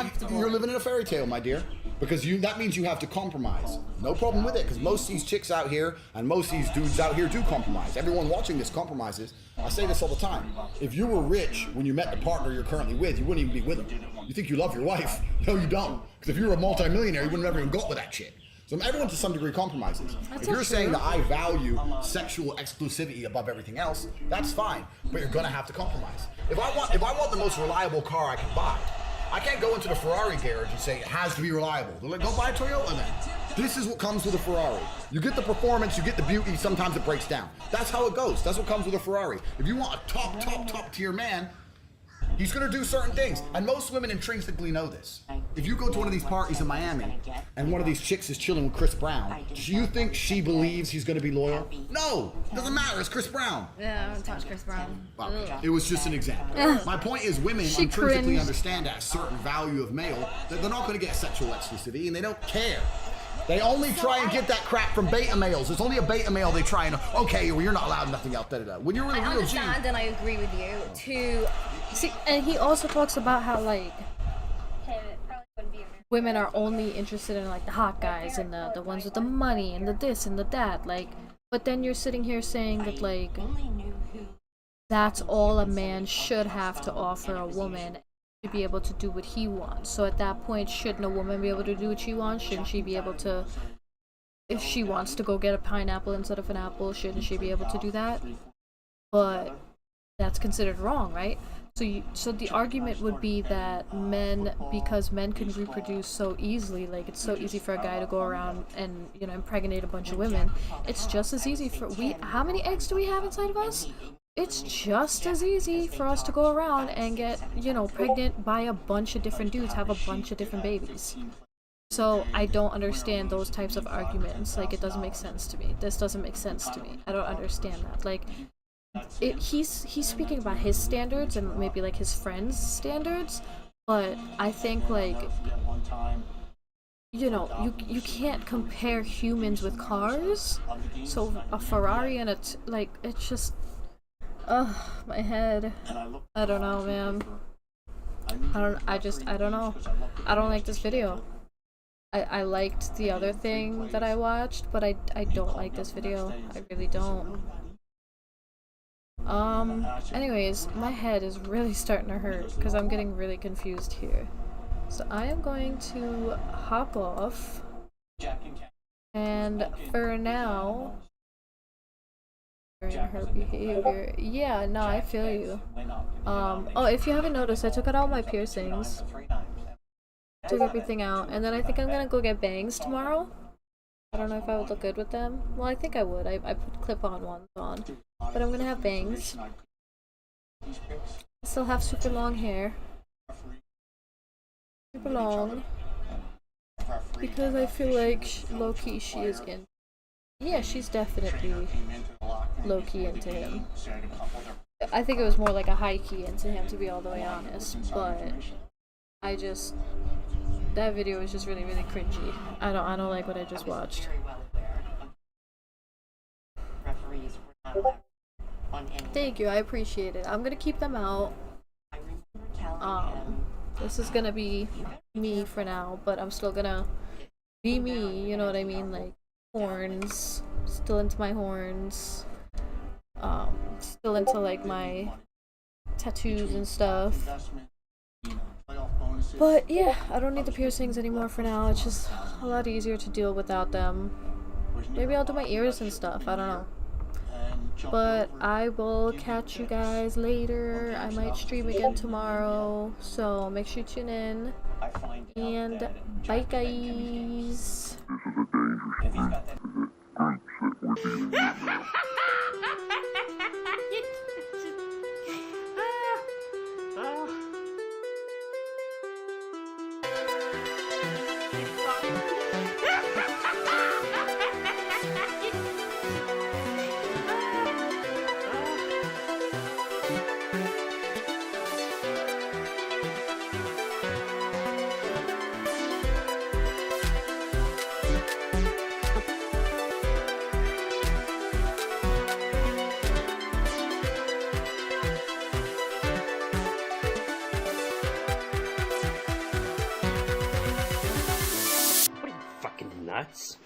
in a fairy tale, my dear. Because that means you have to compromise. No problem with it, because most of these chicks out here and most of these dudes out here do compromise. Everyone watching this compromises. I say this all the time. If you were rich when you met the partner you're currently with, you wouldn't even be with them. You think you love your wife? No, you don't. Because if you were a multimillionaire, you would have never even got with that chick. So everyone to some degree compromises. If you're saying that I value sexual exclusivity above everything else, that's fine. But you're gonna have to compromise. If I want the most reliable car I can buy, I can't go into the Ferrari garage and say it has to be reliable. They're like, go buy a Toyota then. This is what comes with a Ferrari. You get the performance, you get the beauty, sometimes it breaks down. That's how it goes. That's what comes with a Ferrari. If you want a top tier man, he's gonna do certain things. And most women intrinsically know this. If you go to one of these parties in Miami and one of these chicks is chilling with Chris Brown, do you think she believes he's gonna be loyal? No, doesn't matter, it's Chris Brown. Yeah, I don't touch Chris Brown. It was just an example. My point is women intrinsically understand at a certain value of male that they're not gonna get sexual exclusivity and they don't care. They only try and get that crap from beta males. It's only a beta male they try and, okay, well, you're not allowed nothing else, da-da-da. When you're in a real G. I understand and I agree with you. See, and he also talks about how, like, women are only interested in, like, the hot guys and the ones with the money and the this and the that. Like, but then you're sitting here saying that, like, that's all a man should have to offer a woman to be able to do what he wants. So at that point, shouldn't a woman be able to do what she wants? Shouldn't she be able to, if she wants to go get a pineapple instead of an apple, shouldn't she be able to do that? But that's considered wrong, right? So the argument would be that men, because men can reproduce so easily, like it's so easy for a guy to go around and, you know, impregnate a bunch of women, it's just as easy for how many eggs do we have inside of us? It's just as easy for us to go around and get, you know, pregnant by a bunch of different dudes, have a bunch of different babies. So I don't understand those types of arguments. Like, it doesn't make sense to me. This doesn't make sense to me. I don't understand that. Like, he's speaking about his standards and maybe like his friends' standards, but I think, like, you know, you can't compare humans with cars. So a Ferrari and like, it's just, ugh, my head. I don't know, man. I don't know. I don't like this video. I liked the other thing that I watched, but I don't like this video. I really don't. Anyways, my head is really starting to hurt because I'm getting really confused here. So I am going to hop off, and for now, her behavior, yeah, no, I feel you. Oh, if you haven't noticed, I took out all my piercings, took everything out, and then I think I'm gonna go get bangs tomorrow. I don't know if I would look good with them. Well, I think I would. I put clip-on ones on. But I'm gonna have bangs. I still have super long hair. Super long. Because I feel like low-key she is in. Yeah, she's definitely low-key into him. I think it was more like a high-key into him, to be all the way honest. But I just... that video was just really, really cringy. I don't like what I just watched. Thank you, I appreciate it. I'm gonna keep them out. This is gonna be me for now, but I'm still gonna be me, you know what I mean? Like, horns, still into my horns, still into like my tattoos and stuff. But yeah, I don't need the piercings anymore for now. It's just a lot easier to deal without them. Maybe I'll do my ears and stuff, I don't know. But I will catch you guys later. I might stream again tomorrow, so make sure you tune in. And bye, guys. Nuts.